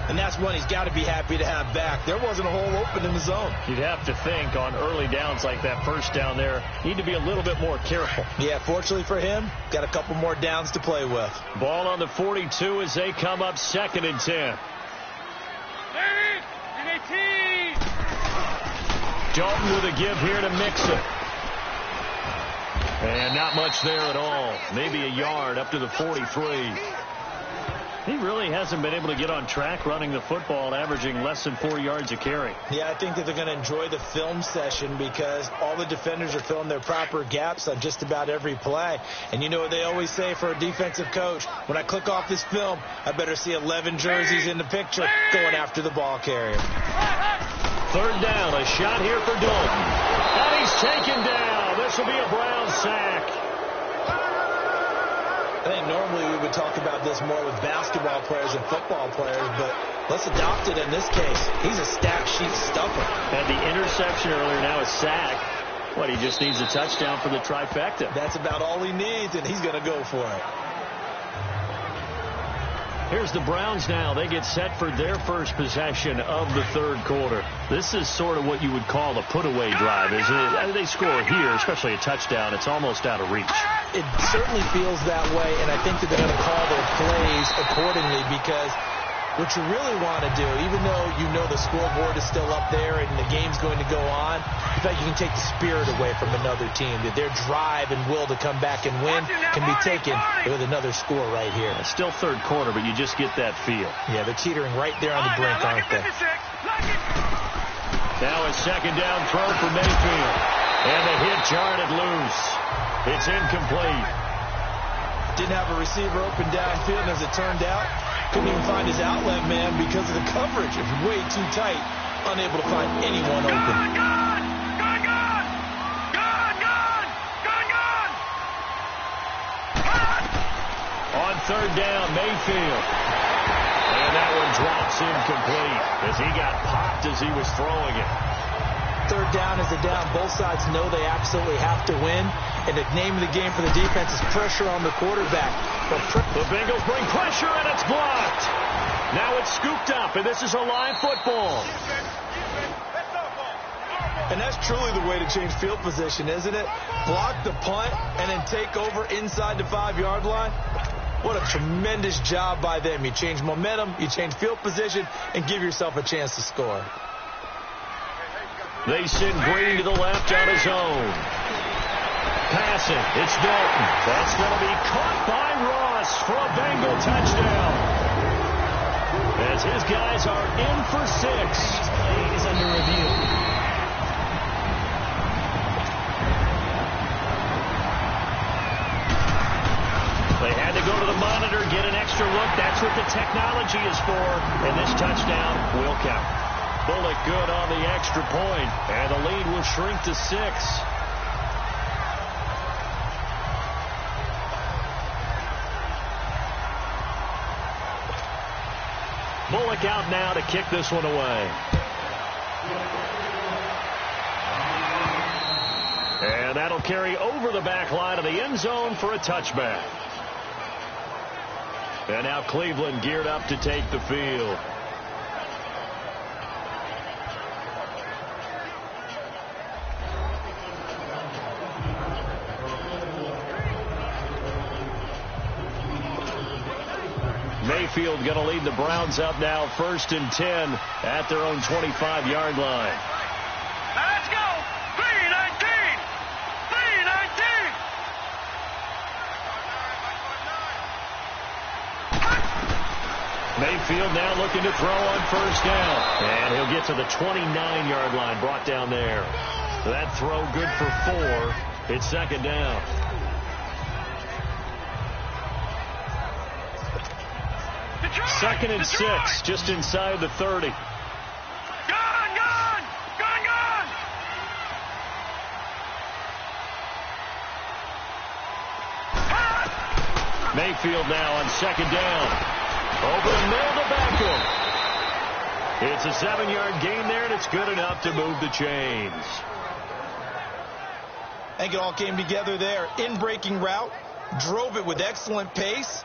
And that's one he's got to be happy to have back. There wasn't a hole open in the zone. You'd have to think on early downs like that first down there, need to be a little bit more careful. Yeah, fortunately for him, got a couple more downs to play with. Ball on the 42 as they come up 2nd and 10. Dalton with a give here to Mixon. And not much there at all. Maybe a yard up to the 43. He really hasn't been able to get on track running the football, averaging less than 4 yards a carry. Yeah, I think that they're going to enjoy the film session because all the defenders are filling their proper gaps on just about every play. And you know what they always say for a defensive coach? When I click off this film, I better see 11 jerseys in the picture going after the ball carrier. 3rd down, a shot here for Dalton. And he's taken down. This will be a Brown sack. I think normally we would talk about this more with basketball players and football players, but let's adopt it in this case. He's a stat sheet stuffer. Had the interception earlier, now a sack. What, he just needs a touchdown for the trifecta. That's about all he needs, and he's going to go for it. Here's the Browns now. They get set for their first possession of the third quarter. This is sort of what you would call a put-away drive, isn't it? They score here, especially a touchdown. It's almost out of reach. It certainly feels that way, and I think that they're going to call their plays accordingly, because what you really want to do, even though you know the scoreboard is still up there and the game's going to go on, in fact, you can take the spirit away from another team. That their drive and will to come back and win can be taken with another score right here. It's still third quarter, but you just get that feel. Yeah, they're teetering right there on the brink, aren't they? Now a second down throw for Mayfield. And the hit jarred it loose. It's incomplete. Didn't have a receiver open downfield, and as it turned out, couldn't even find his outlet man because of the coverage. It was way too tight, unable to find anyone open. On third down, Mayfield. And that one drops incomplete as he got popped as he was throwing it. Third down is a down. Both sides know they absolutely have to win. And the name of the game for the defense is pressure on the quarterback. The Bengals bring pressure, and it's blocked. Now it's scooped up, and this is a live football. And that's truly the way to change field position, isn't it? Block the punt and then take over inside the 5-yard line. What a tremendous job by them. You change momentum, you change field position, and give yourself a chance to score. They send Green to the left on his own. Passing, it's Dalton. That's going to be caught by Ross for a Bengal touchdown. As his guys are in for 6. This play is under review. They had to go to the monitor, get an extra look. That's what the technology is for. And this touchdown will count. Bullock good on the extra point, and the lead will shrink to 6. Bullock out now to kick this one away. And that'll carry over the back line of the end zone for a touchback. And now Cleveland geared up to take the field. Mayfield going to lead the Browns up now, 1st and 10 at their own 25-yard line. Now let's go. 3-19. 3-19. Mayfield now looking to throw on 1st down. And he'll get to the 29-yard line, brought down there. That throw good for 4. It's 2nd down. Second and 6, just inside the 30. Gone. Mayfield now on 2nd down. Over the middle to Beckham. It's a 7-yard gain there, and it's good enough to move the chains. I think it all came together there. In-breaking route, drove it with excellent pace.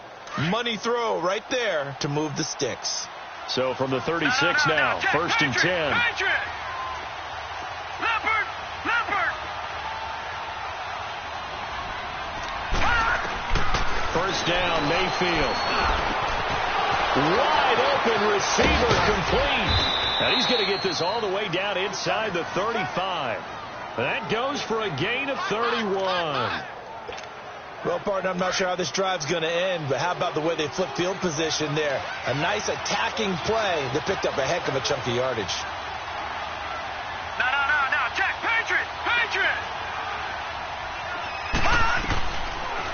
Money throw right there to move the sticks. So from the 36 now, 1st and 10. Leopard. 1st down, Mayfield. Wide open receiver complete. And he's going to get this all the way down inside the 35. That goes for a gain of 31. Well, partner, I'm not sure how this drive's going to end, but how about the way they flip field position there? A nice attacking play that picked up a heck of a chunk of yardage. No. Check. Patriot.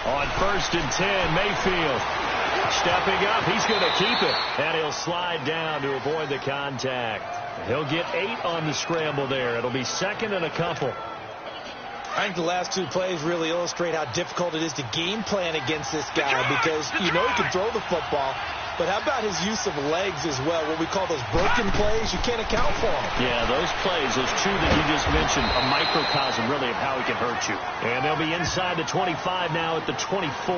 On 1st and 10, Mayfield stepping up. He's going to keep it, and he'll slide down to avoid the contact. He'll get 8 on the scramble there. It'll be 2nd and a couple. I think the last two plays really illustrate how difficult it is to game plan against this guy because you know he can throw the football, but how about his use of legs as well, what we call those broken plays? You can't account for them. Yeah, those plays, those two that you just mentioned, a microcosm really of how he can hurt you. And they'll be inside the 25 now at the 24.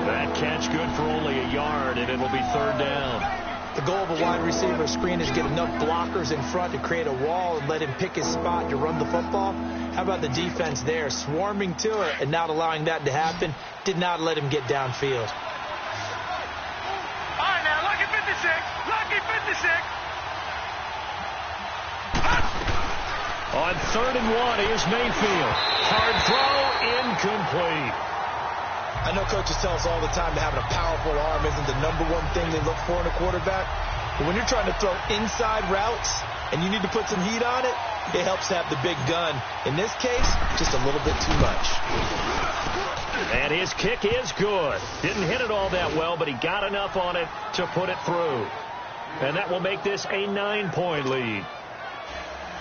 That catch good for only a yard, and it'll be third down. The goal of a wide receiver screen is to get enough blockers in front to create a wall and let him pick his spot to run the football. How about the defense there, swarming to it and not allowing that to happen? Did not let him get downfield. All right, now, lucky 56. Lucky 56. On 3rd and 1, here's Mayfield. Hard throw, incomplete. I know coaches tell us all the time that having a powerful arm isn't the #1 thing they look for in a quarterback. But when you're trying to throw inside routes and you need to put some heat on it, it helps to have the big gun. In this case, just a little bit too much. And his kick is good. Didn't hit it all that well, but he got enough on it to put it through. And that will make this a 9-point lead.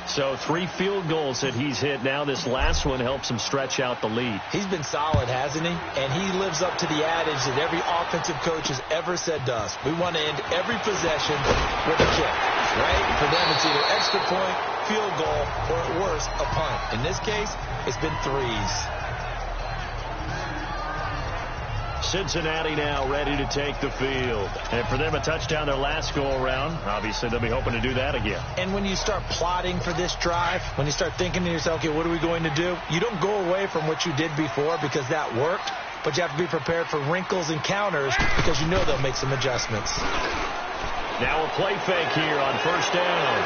So 3 field goals that he's hit now. This last one helps him stretch out the lead. He's been solid, hasn't he? And he lives up to the adage that every offensive coach has ever said to us. We want to end every possession with a kick, right? For them, it's either extra point, field goal, or at worst, a punt. In this case, it's been 3s. Cincinnati now ready to take the field. And for them, a touchdown their last go-around. Obviously, they'll be hoping to do that again. And when you start plotting for this drive, when you start thinking to yourself, okay, what are we going to do? You don't go away from what you did before because that worked, but you have to be prepared for wrinkles and counters because you know they'll make some adjustments. Now a play fake here on 1st down.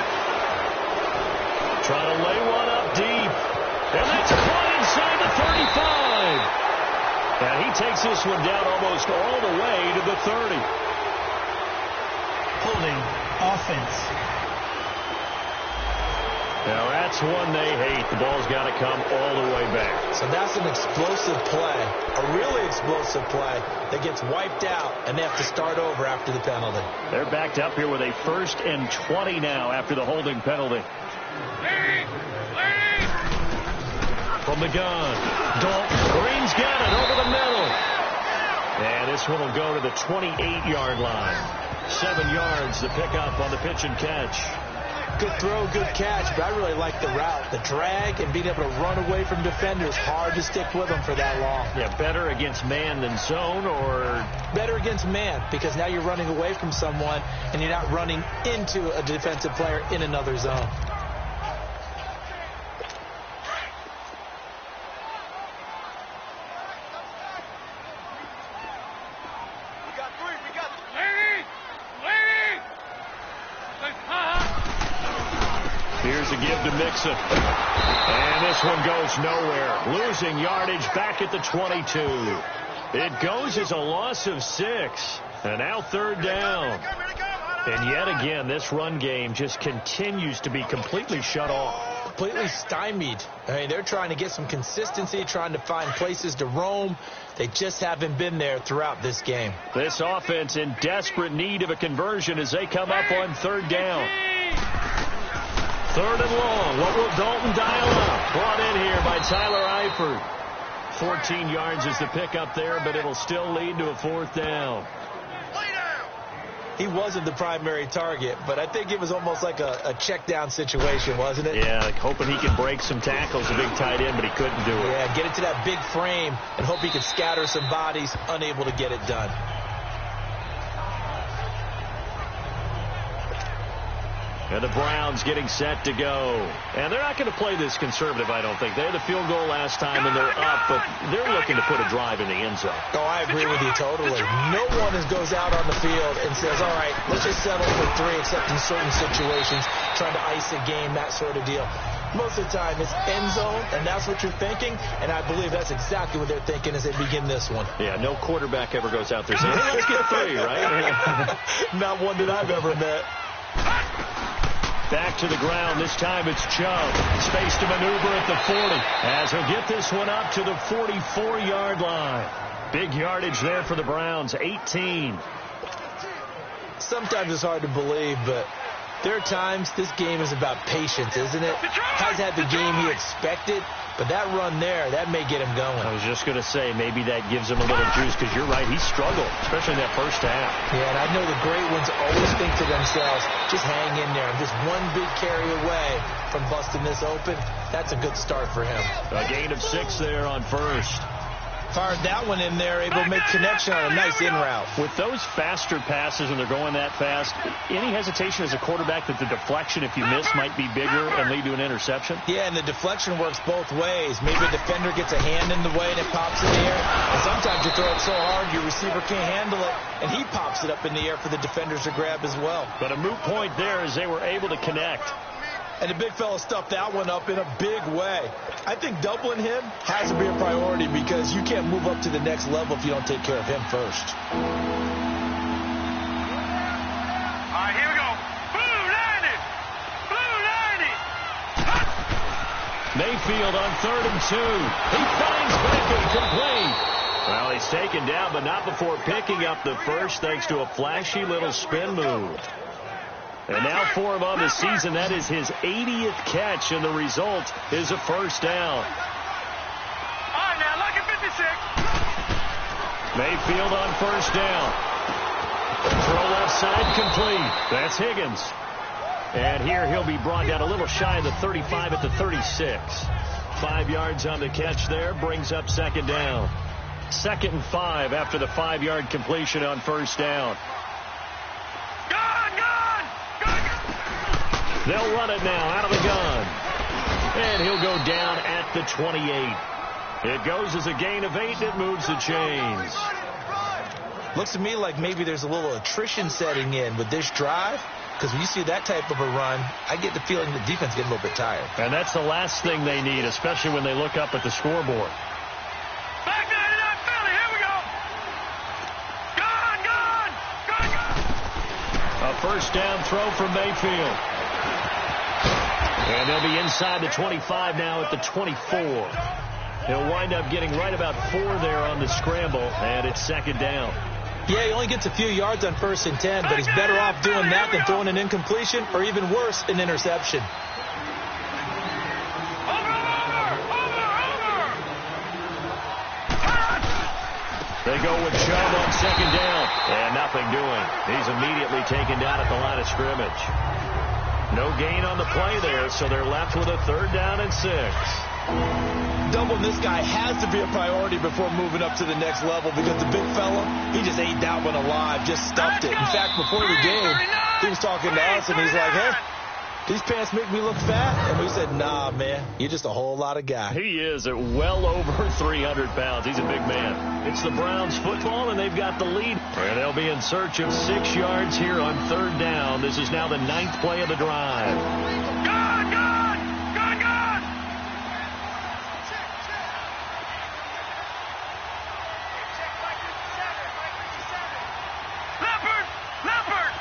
Trying to lay one up deep. And that's caught inside the 35. And he takes this one down almost all the way to the 30. Holding offense. Now that's one they hate. The ball's got to come all the way back. So that's an explosive play, a really explosive play that gets wiped out, and they have to start over after the penalty. They're backed up here with a 1st and 20 now after the holding penalty. From the gun, Dalton. Green's got it over the middle. And this one will go to the 28-yard line. 7 yards to pick up on the pitch and catch. Good throw, good catch, but I really like the route. The drag and being able to run away from defenders. Hard to stick with them for that long. Yeah, better against man than zone, or? Better against man, because now you're running away from someone and you're not running into a defensive player in another zone. Here's a give to Mixon. And this one goes nowhere. Losing yardage back at the 22. It goes as a loss of 6. And now 3rd down. And yet again, this run game just continues to be completely shut off. Completely stymied. I mean, they're trying to get some consistency, trying to find places to roam. They just haven't been there throughout this game. This offense in desperate need of a conversion as they come up on 3rd down. 3rd and long. What will Dalton dial up? Brought in here by Tyler Eifert. 14 yards is the pickup there, but it'll still lead to a 4th down. He wasn't the primary target, but I think it was almost like a check down situation, wasn't it? Yeah, like hoping he could break some tackles, a big tight end, but he couldn't do it. Yeah, get it to that big frame and hope he could scatter some bodies, unable to get it done. And the Browns getting set to go. And they're not going to play this conservative, I don't think. They had the field goal last time, and they're up, but they're looking to put a drive in the end zone. Oh, I agree with you totally. No one goes out on the field and says, all right, let's just settle for 3, except in certain situations, trying to ice a game, that sort of deal. Most of the time, it's end zone, and that's what you're thinking, and I believe that's exactly what they're thinking as they begin this one. Yeah, no quarterback ever goes out there saying, hey, let's get 3, right? Not one that I've ever met. Back to the ground. This time it's Chubb. Space to maneuver at the 40. As he'll get this one up to the 44-yard line. Big yardage there for the Browns. 18. Sometimes it's hard to believe, but There are times this game is about patience, isn't it? Hasn't had the game he expected, but that run there, that may get him going. I was just going to say, maybe that gives him a little juice, because you're right, he struggled, especially in that first half. Yeah, and I know the great ones always think to themselves, just hang in there. I'm just one big carry away from busting this open. That's a good start for him. A gain of 6 there on first. Fired that one in there, able to make connection on a nice in route. With those faster passes and they're going that fast, any hesitation as a quarterback that the deflection, if you miss, might be bigger and lead to an interception? Yeah, and the deflection works both ways. Maybe a defender gets a hand in the way and it pops in the air. And sometimes you throw it so hard your receiver can't handle it, and he pops it up in the air for the defenders to grab as well. But a moot point there as they were able to connect. And the big fella stuffed that one up in a big way. I think doubling him has to be a priority because you can't move up to the next level if you don't take care of him first. All right, here we go. Blue 90. Blue 90. Mayfield on 3rd and 2. He finds Beckham complete. Well, he's taken down, but not before picking up the first thanks to a flashy little spin move. And now for him on the season, that is his 80th catch, and the result is a first down. All right, now, look at 56. Mayfield on first down. Throw left side complete. That's Higgins. And here he'll be brought down a little shy of the 35 at the 36. 5 yards on the catch there, brings up second down. 2nd and 5 after the 5-yard completion on first down. They'll run it now out of the gun. And he'll go down at the 28. It goes as a gain of 8. It moves the chains. Looks to me like maybe there's a little attrition setting in with this drive. Because when you see that type of a run, I get the feeling the defense getting a little bit tired. And that's the last thing they need, especially when they look up at the scoreboard. Back to 89 Philly. Here we go. Gone. A first down throw from Mayfield. And they'll be inside the 25 now at the 24. He'll wind up getting right about 4 there on the scramble, and it's second down. Yeah, he only gets a few yards on 1st and 10, but he's better off doing that than throwing an incompletion or even worse, an interception. They go with Chubb on second down, and nothing doing. He's immediately taken down at the line of scrimmage. No gain on the play there, so they're left with a 3rd down and 6. Doubling this guy has to be a priority before moving up to the next level because the big fella, he just ate that one alive, just stuffed it. In fact, before the game, he was talking to us, and he's like, hey, these pants make me look fat. And we said, nah, man, you're just a whole lot of guy. He is at well over 300 pounds. He's a big man. It's the Browns football, and they've got the lead. And they'll be in search of 6 yards here on 3rd down. This is now the 9th play of the drive. Gone. Leopard.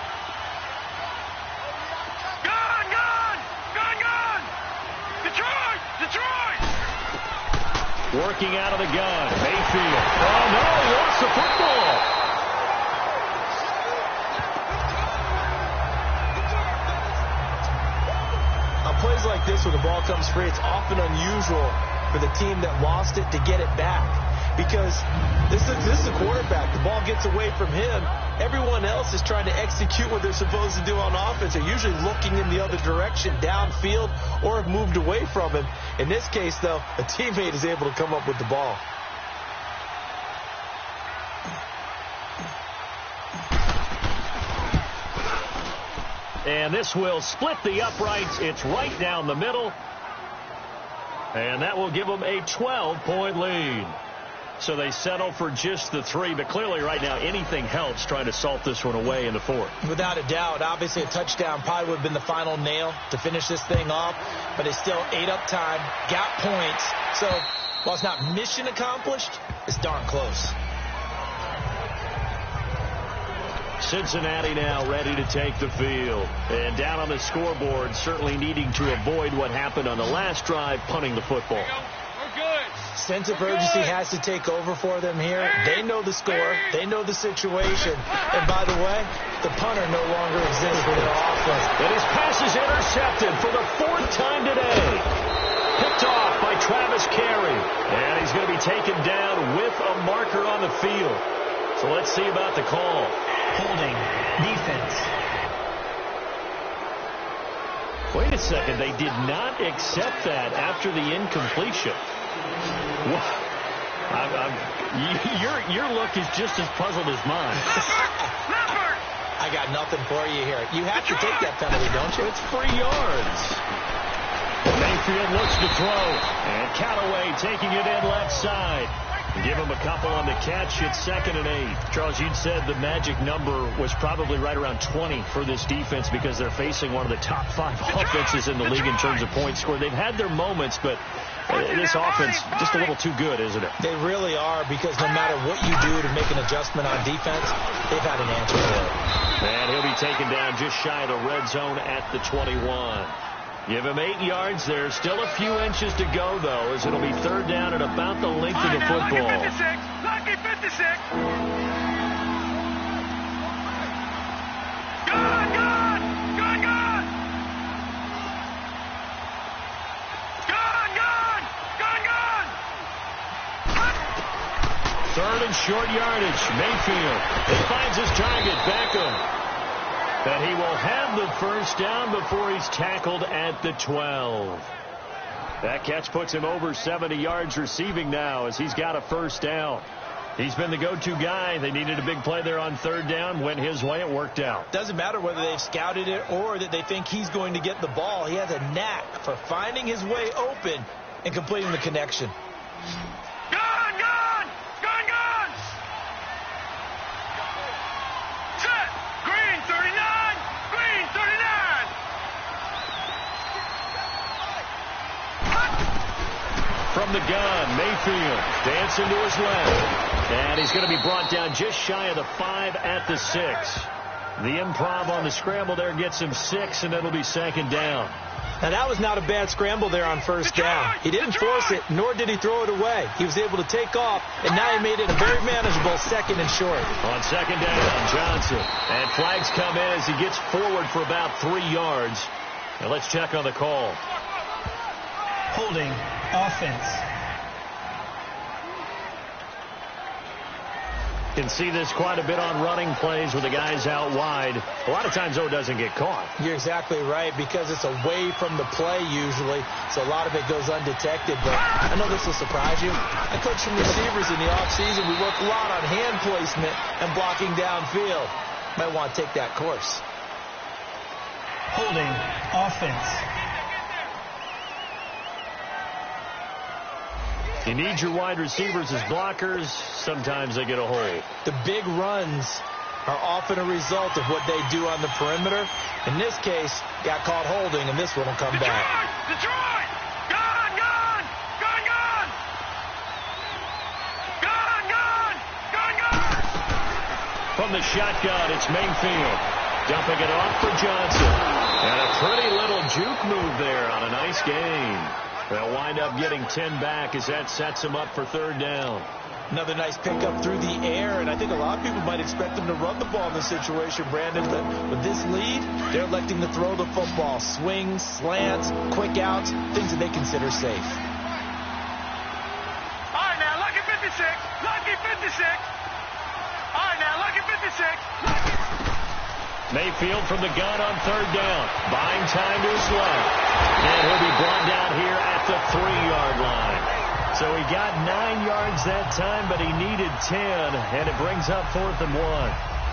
Gone. Detroit. Working out of the gun. Mayfield. Oh, no, he lost the football. On plays like this where the ball comes free, it's often unusual for the team that lost it to get it back. Because this is a quarterback. The ball gets away from him. Everyone else is trying to execute what they're supposed to do on offense. They're usually looking in the other direction, downfield, or have moved away from him. In this case, though, a teammate is able to come up with the ball. And this will split the uprights. It's right down the middle. And that will give them a 12-point lead. So they settle for just the 3. But clearly right now anything helps trying to salt this one away in the 4th. Without a doubt. Obviously a touchdown probably would have been the final nail to finish this thing off. But they still ate up time, got points. So while it's not mission accomplished, it's darn close. Cincinnati now ready to take the field. And down on the scoreboard, certainly needing to avoid what happened on the last drive, punting the football. We're good. Sense of urgency has to take over for them here. They know the score. They know the situation. And by the way, the punter no longer exists for their offense. And his pass is intercepted for the 4th time today. Picked off by Travis Carey. And he's going to be taken down with a marker on the field. So let's see about the call. Holding. Defense. Wait a second. They did not accept that after the incompletion. Your look is just as puzzled as mine. I got nothing for you here. You have to take that penalty, don't you? It's 3 yards. Mayfield looks to throw. And Callaway taking it in left side. Give him a couple on the catch. It's 2nd and 8. Charles, you'd said the magic number was probably right around 20 for this defense because they're facing one of the top 5 offenses in the league in terms of points scored. They've had their moments, but this offense just a little too good, isn't it? They really are, because no matter what you do to make an adjustment on defense, they've had an answer for it. And he'll be taken down just shy of the red zone at the 21. Give him 8 yards. There's still a few inches to go, though, as it'll be 3rd down at about the length of the football. Lucky 56. Good. 3rd and short yardage. Mayfield. He finds his target. Beckham. But he will have the 1st down before he's tackled at the 12. That catch puts him over 70 yards receiving now as he's got a 1st down. He's been the go-to guy. They needed a big play there on 3rd down. Went his way. It worked out. Doesn't matter whether they've scouted it or that they think he's going to get the ball. He has a knack for finding his way open and completing the connection. From the gun, Mayfield dancing to his left. And he's going to be brought down just shy of the 5 at the 6. The improv on the scramble there gets him 6, and it'll be 2nd down. Now, that was not a bad scramble there on 1st down. He didn't force it, nor did he throw it away. He was able to take off, and now he made it a very manageable 2nd and short. On 2nd down, Johnson. And flags come in as he gets forward for about 3 yards. And let's check on the call. Holding. Offense. Can see this quite a bit on running plays with the guys out wide. A lot of times, though, it doesn't get caught. You're exactly right, because it's away from the play usually, so a lot of it goes undetected. But I know this will surprise you. I coach some receivers in the offseason. We work a lot on hand placement and blocking downfield. Might want to take that course. Holding. Offense. You need your wide receivers as blockers. Sometimes they get a hold. The big runs are often a result of what they do on the perimeter. In this case, got caught holding, and this one will come back. Detroit! Gone! From the shotgun, it's Mayfield. Dumping it off for Johnson. And a pretty little juke move there on a nice gain. They'll wind up getting 10 back as that sets them up for 3rd down. Another nice pickup through the air, and I think a lot of people might expect them to run the ball in this situation, Brandon, but with this lead, they're electing to throw the football. Swings, slants, quick outs, things that they consider safe. All right, now, lucky 56. Lucky 56. All right, now, lucky 56. Mayfield from the gun on 3rd down. Buying time to his left. And he'll be brought down here at the 3-yard line. So he got 9 yards that time, but he needed 10, and it brings up 4th and 1.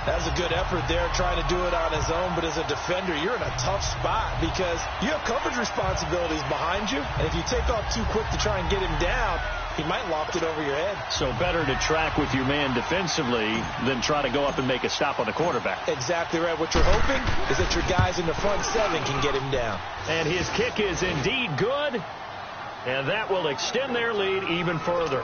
That was a good effort there, trying to do it on his own, but as a defender, you're in a tough spot because you have coverage responsibilities behind you, and if you take off too quick to try and get him down, he might loft it over your head. So better to track with your man defensively than try to go up and make a stop on the quarterback. Exactly right. What you're hoping is that your guys in the front 7 can get him down. And his kick is indeed good, and that will extend their lead even further.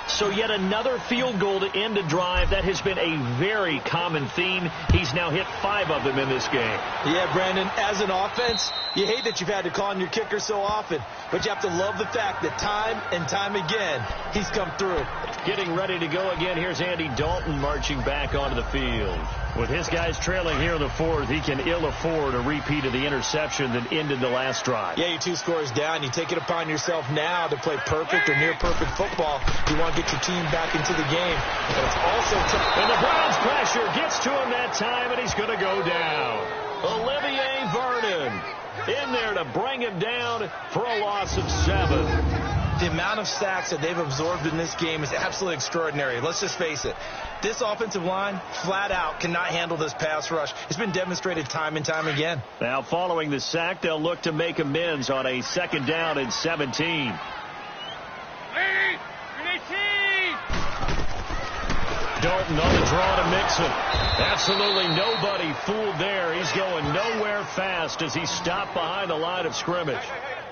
So yet another field goal to end a drive. That has been a very common theme. He's now hit 5 of them in this game. Yeah, Brandon, as an offense, You hate that you've had to call on your kicker so often, but you have to love the fact that time and time again, he's come through. Getting ready to go again. Here's Andy Dalton marching back onto the field. With his guys trailing here in the fourth, he can ill afford a repeat of the interception that ended the last drive. Yeah, you're 2 scores down. You take it upon yourself now to play perfect or near perfect football. You want to get your team back into the game. But it's also tough. And the Browns pressure gets to him that time, and he's going to go down. Olivier Vernon in there to bring him down for a loss of 7. The amount of sacks that they've absorbed in this game is absolutely extraordinary. Let's just face it. This offensive line, flat out, cannot handle this pass rush. It's been demonstrated time and time again. Now, following the sack, they'll look to make amends on a 2nd down and 17. Dalton on the draw to Mixon. Absolutely nobody fooled there. He's going nowhere fast as he's stopped behind the line of scrimmage.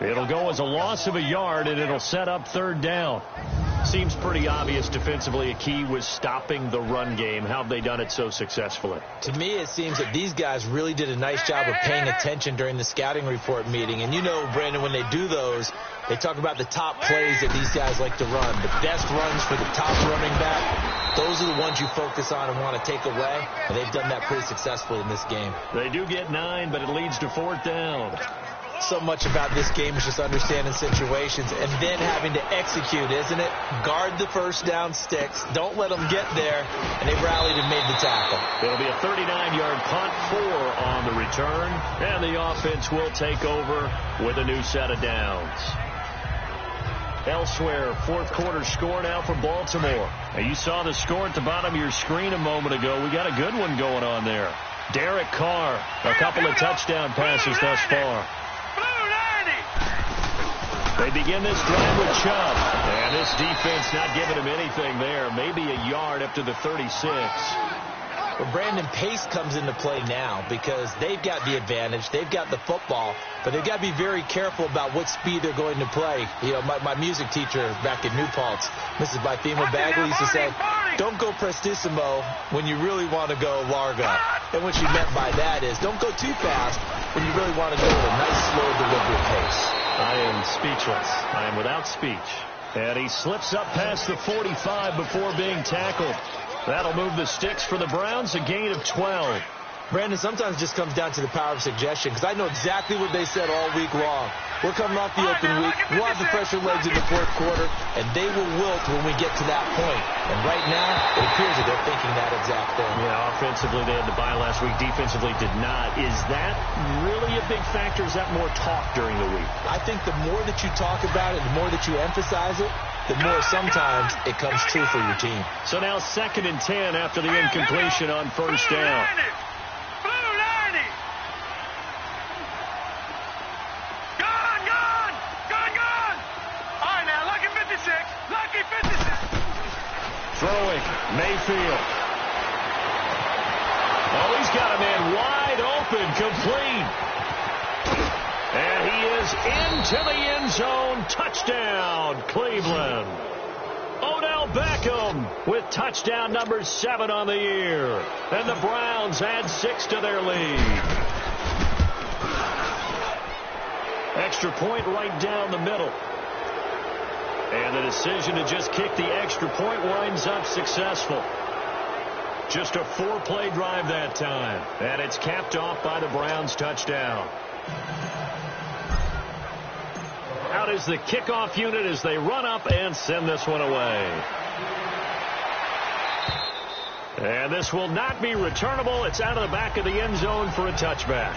It'll go as a loss of a yard, and it'll set up 3rd down. Seems pretty obvious defensively a key was stopping the run game. How have they done it so successfully? To me, it seems that these guys really did a nice job of paying attention during the scouting report meeting. And you know, Brandon, when they do those, they talk about the top plays that these guys like to run. The best runs for the top running back, those are the ones you focus on and want to take away. And they've done that pretty successfully in this game. They do get 9, but it leads to 4th down. So much about this game is just understanding situations and then having to execute, isn't it? Guard the first down sticks. Don't let them get there. And they rallied and made the tackle. It'll be a 39-yard punt, 4 on the return. And the offense will take over with a new set of downs. Elsewhere, 4th quarter score now for Baltimore. Now, you saw the score at the bottom of your screen a moment ago. We got a good one going on there. Derek Carr, a couple of touchdown passes thus far. They begin this drive with Chubb. And this defense not giving him anything there. Maybe a yard up to the 36. But Brandon, pace comes into play now because they've got the advantage. They've got the football. But they've got to be very careful about what speed they're going to play. You know, my music teacher back in New Paltz, Mrs. Bythema Bagley, used to say, don't go prestissimo when you really want to go largo. And what she meant by that is don't go too fast when you really want to go at a nice, slow, deliberate pace. I am speechless. I am without speech. And he slips up past the 45 before being tackled. That'll move the sticks for the Browns, a gain of 12. Brandon, sometimes it just comes down to the power of suggestion because I know exactly what they said all week long. We're coming off the open week. We'll have the fresher legs in the 4th quarter, and they will wilt when we get to that point. And right now, it appears that they're thinking that exact thing. Yeah, offensively, they had to bye last week. Defensively, did not. Is that really a big factor? Is that more talk during the week? I think the more that you talk about it, the more that you emphasize it, the more sometimes it comes true for your team. So now 2nd and 10 after the incompletion on 1st down. Throwing, Mayfield. Oh, he's got a man wide open, complete. And he is into the end zone. Touchdown, Cleveland. Odell Beckham with touchdown number 7 on the year. And the Browns add 6 to their lead. Extra point right down the middle. And the decision to just kick the extra point winds up successful. Just a 4-play drive that time. And it's capped off by the Browns' touchdown. Out is the kickoff unit as they run up and send this one away. And this will not be returnable. It's out of the back of the end zone for a touchback.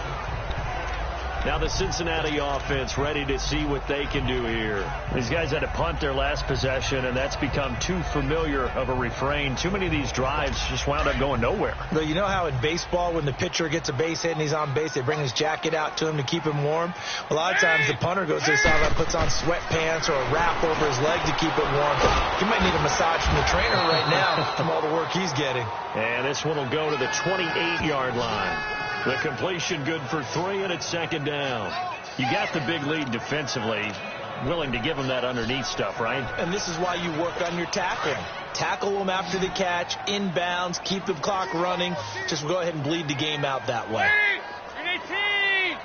Now the Cincinnati offense ready to see what they can do here. These guys had to punt their last possession, and that's become too familiar of a refrain. Too many of these drives just wound up going nowhere. Well, you know how in baseball when the pitcher gets a base hit and he's on base, they bring his jacket out to him to keep him warm? A lot of times the punter goes to the sideline, puts on sweatpants or a wrap over his leg to keep it warm. He might need a massage from the trainer right now from all the work he's getting. And this one will go to the 28-yard line. The completion good for 3, and it's 2nd down. You got the big lead defensively. Willing to give them that underneath stuff, right? And this is why you work on your tackling. Tackle them after the catch, inbounds, keep the clock running. Just go ahead and bleed the game out that way. 18!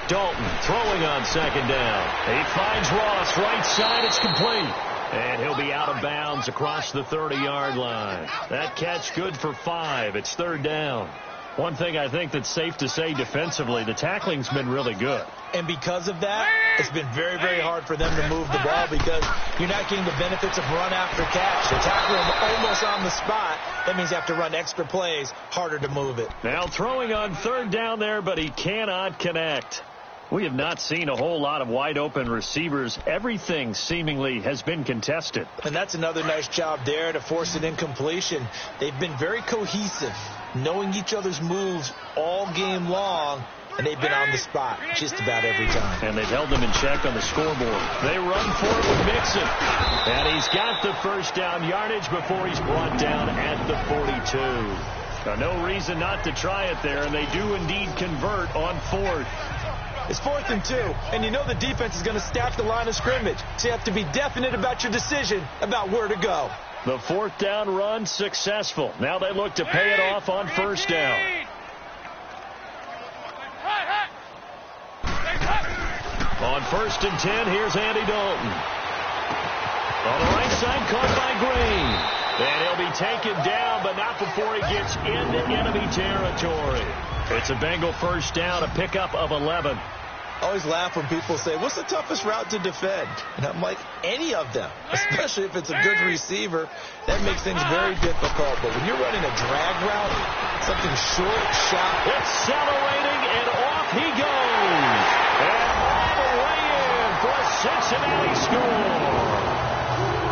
Dalton throwing on second down. He finds Ross right side. It's complete. And he'll be out of bounds across the 30-yard line. That catch good for 5. It's third down. One thing I think that's safe to say defensively, the tackling's been really good. And because of that, it's been very, very hard for them to move the ball because you're not getting the benefits of run after catch. They're tackling almost on the spot. That means you have to run extra plays, harder to move it. Now throwing on third down there, but he cannot connect. We have not seen a whole lot of wide-open receivers. Everything seemingly has been contested. And that's another nice job there to force an incompletion. They've been very cohesive, knowing each other's moves all game long, and they've been on the spot just about every time. And they've held them in check on the scoreboard. They run for it with Mixon. And he's got the first down yardage before he's brought down at the 42. Now, no reason not to try it there, and they do indeed convert on fourth. It's 4th and 2, and you know the defense is going to stack the line of scrimmage, so you have to be definite about your decision about where to go. The fourth down run successful. Now they look to pay it off on first down. On 1st and 10, here's Andy Dalton. On the right side, caught by Green. And he'll be taken down, but not before he gets into enemy territory. It's a Bengal first down, a pickup of 11. I always laugh when people say, what's the toughest route to defend? And I'm like, any of them, especially if it's a good receiver. That makes things very difficult. But when you're running a drag route, something short, sharp. Accelerating, and off he goes. And all the way in for a Cincinnati score.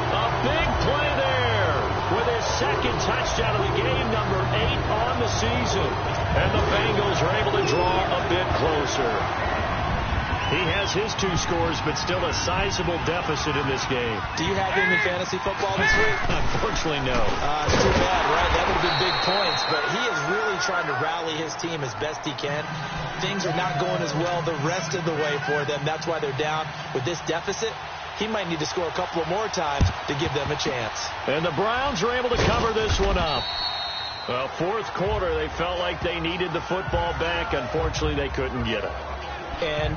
A big play there with his second touchdown of the game, number 8 on the season. And the Bengals are able to draw a bit closer. He has his 2 scores, but still a sizable deficit in this game. Do you have him in fantasy football this week? Unfortunately, no. It's too bad, right? That would have been big points, but he is really trying to rally his team as best he can. Things are not going as well the rest of the way for them. That's why they're down with this deficit. He might need to score a couple of more times to give them a chance. And the Browns are able to cover this one up. Well, fourth quarter, they felt like they needed the football back. Unfortunately, they couldn't get it. And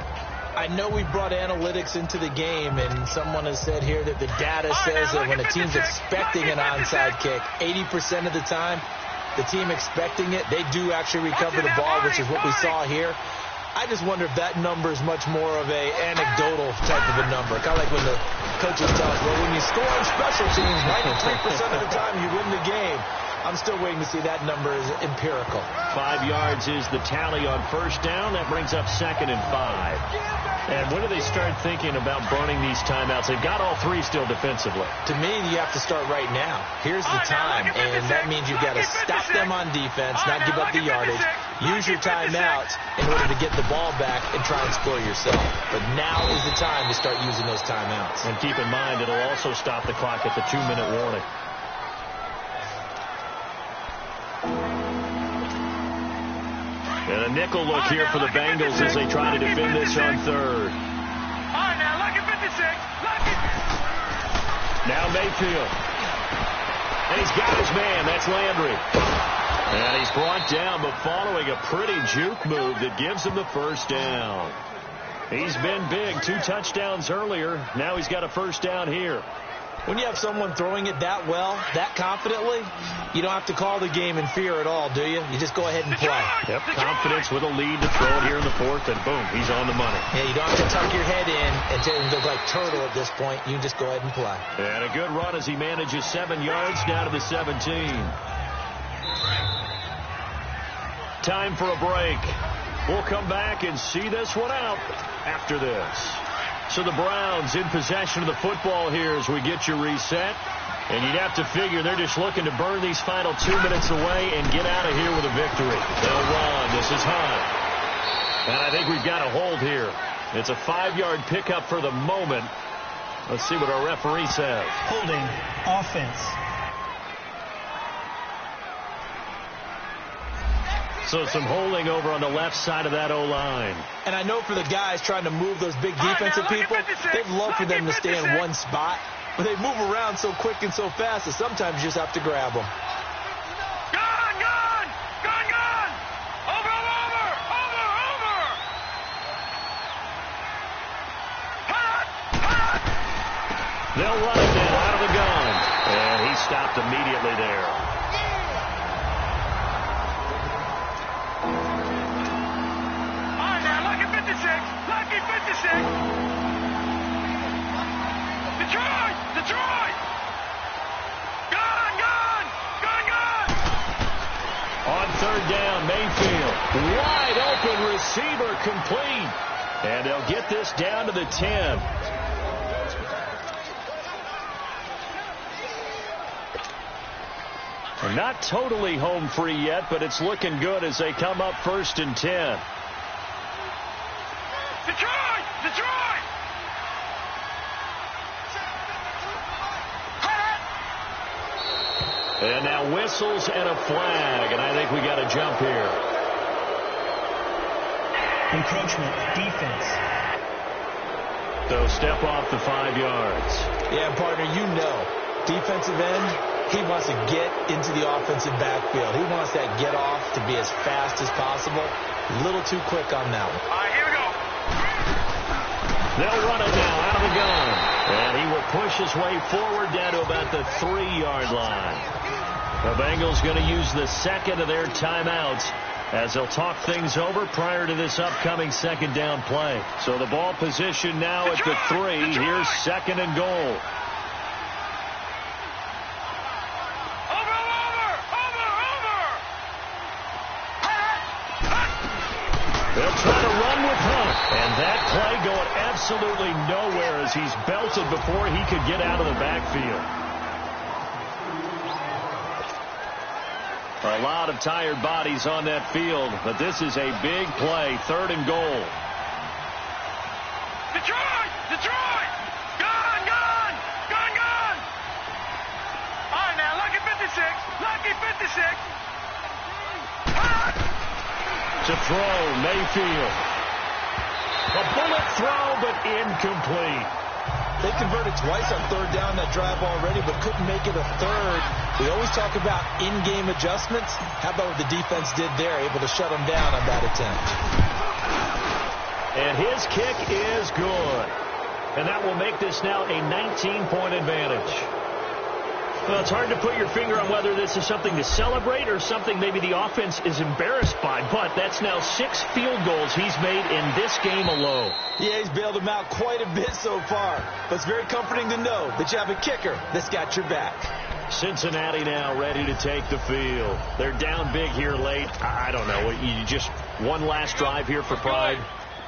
I know we brought analytics into the game, and someone has said here that the data says that when a team's expecting an onside kick, 80% of the time, the team expecting it, they do actually recover the ball, which is what we saw here. I just wonder if that number is much more of a anecdotal type of a number. Kind of like when the coaches tell us, well, when you score on special teams, 93% of the time you win the game. I'm still waiting to see that number is empirical. 5 yards is the tally on first down. That brings up 2nd and 5. And when do they start thinking about burning these timeouts? They've got all 3 still defensively. To me, you have to start right now. Here's the time, and that means you've got to stop them on defense, not give up the yardage. Use your timeouts in order to get the ball back and try and score yourself. But now is the time to start using those timeouts. And keep in mind, it'll also stop the clock at the 2-minute warning. And a nickel look here for the Bengals as they try to defend this on third. All right, now, lucky 56. Lucky. Now Mayfield. And he's got his man. That's Landry. And he's brought down, but following a pretty juke move that gives him the first down. He's been big. 2 touchdowns earlier. Now he's got a first down here. When you have someone throwing it that well, that confidently, you don't have to call the game in fear at all, do you? You just go ahead and play. Yep, confidence with a lead to throw it here in the fourth, and boom, he's on the money. Yeah, you don't have to tuck your head in and look like turtle at this point. You just go ahead and play. And a good run as he manages 7 yards down to the 17. Time for a break. We'll come back and see this one out after this. So the Browns in possession of the football here as we get you reset. And you'd have to figure they're just looking to burn these final 2 minutes away and get out of here with a victory. They'll run. This is Hunt. And I think we've got a hold here. It's a 5-yard pickup for the moment. Let's see what our referee says. Holding offense. So some holding over on the left side of that O-line. And I know for the guys trying to move those big defensive people, they'd love for them to stay in one spot. But they move around so quick and so fast that sometimes you just have to grab them. Gone, gone! Gone, gone! Over, over, over, over! They'll run it now out of the gun. And he stopped immediately there. All right, now, lucky 56. Lucky 56. Detroit! Detroit! Gun, gun! Gun, gun! On third down, Mayfield. Wide open receiver complete. And they'll get this down to the 10. And not totally home free yet, but it's looking good as they come up 1st and 10. Detroit! Detroit! And now whistles and a flag, and I think we got a jump here. Encroachment, defense. So step off the 5 yards. Yeah, partner, you know, defensive end, he wants to get into the offensive backfield. He wants that get off to be as fast as possible. A little too quick on that one. All right, here we go. They'll run it now out of the gun. And he will push his way forward down to about the 3-yard line. The Bengals going to use the second of their timeouts as they'll talk things over prior to this upcoming second down play. So the ball position now at the 3. Here's 2nd and goal. They'll try to run with Hunt. And that play going absolutely nowhere as he's belted before he could get out of the backfield. A lot of tired bodies on that field, but this is a big play. 3rd and goal. Detroit! Detroit! Gun, gun! Gun, gun! All right, now, lucky 56. Lucky 56. To throw, Mayfield. A bullet throw, but incomplete. They converted twice on 3rd down that drive already, but couldn't make it a 3rd. We always talk about in-game adjustments. How about what the defense did there, able to shut them down on that attempt? And his kick is good. And that will make this now a 19-point advantage. Well, it's hard to put your finger on whether this is something to celebrate or something maybe the offense is embarrassed by. But that's now 6 field goals he's made in this game alone. Yeah, he's bailed them out quite a bit so far. But it's very comforting to know that you have a kicker that's got your back. Cincinnati now ready to take the field. They're down big here late. I don't know. You just one last drive here for pride.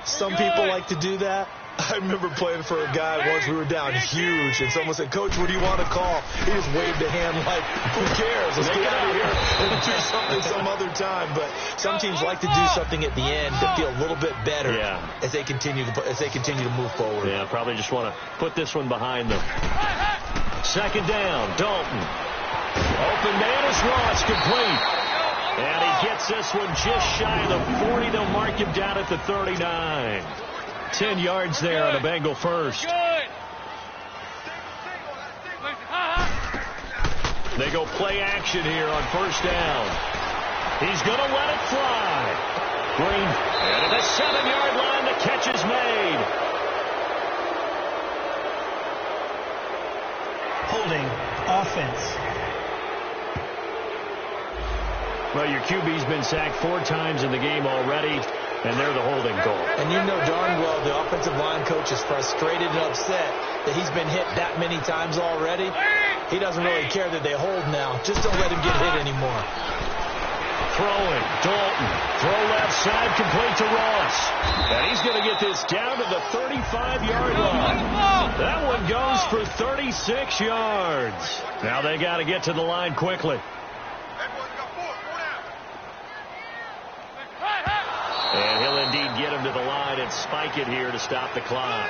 Some people like to do that. I remember playing for a guy once. We were down huge, and someone said, "Coach, what do you want to call?" He just waved a hand like, "Who cares? Let's get out of here and do something some other time." But some teams like to do something at the end to feel a little bit better as they continue to move forward. Yeah, probably just want to put this one behind them. 2nd down, Dalton. Open man is Ross, complete. And he gets this one just shy of the 40. They'll mark him down at the 39. 10 yards there on a Bengal first. They go play action here on 1st down. He's going to let it fly. Green, and at the 7-yard line, the catch is made. Holding, offense. Well, your QB's been sacked 4 times in the game already, and they're the holding call. And you know darn well the offensive line coach is frustrated and upset that he's been hit that many times already. He doesn't really care that they hold now. Just don't let him get hit anymore. Throwing, Dalton. Throw left side, complete to Ross. And he's going to get this down to the 35-yard line. That one goes for 36 yards. Now they got to get to the line quickly. And he'll indeed get him to the line and spike it here to stop the clock.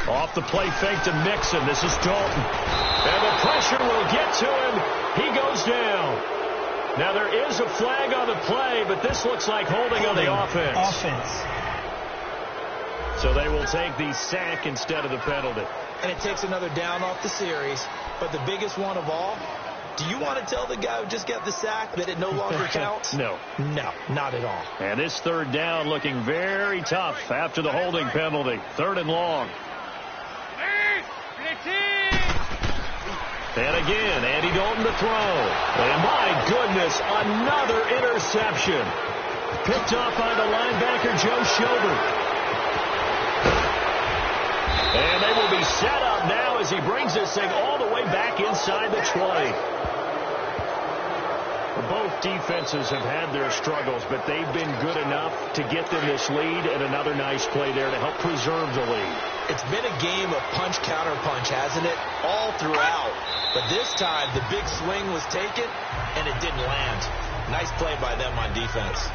Off the play fake to Mixon. This is Dalton. And the pressure will get to him. He goes down. Now, there is a flag on the play, but this looks like holding on the offense. So they will take the sack instead of the penalty. And it takes another down off the series. But the biggest one of all, do you want to tell the guy who just got the sack that it no longer counts? No. No, not at all. And this third down looking very tough after the holding penalty. 3rd and long. And again, Andy Dalton to throw. And my goodness, another interception. Picked off by the linebacker, Joe Schobert. And they will be set up now as he brings this thing all the way back inside the 20. Both defenses have had their struggles, but they've been good enough to get them this lead, and another nice play there to help preserve the lead. It's been a game of punch-counter-punch, hasn't it? All throughout. But this time, the big swing was taken, and it didn't land. Nice play by them on defense.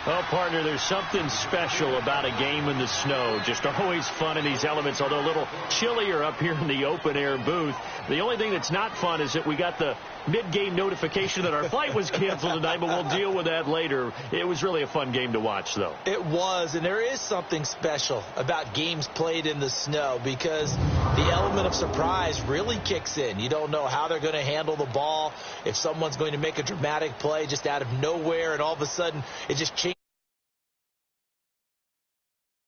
Well, partner, there's something special about a game in the snow. Just always fun in these elements, although a little chillier up here in the open-air booth. The only thing that's not fun is that we got the mid-game notification that our flight was canceled tonight, but we'll deal with that later. It was really a fun game to watch, though. It was, and there is something special about games played in the snow because the element of surprise really kicks in. You don't know how they're going to handle the ball, if someone's going to make a dramatic play just out of nowhere, and all of a sudden it just changes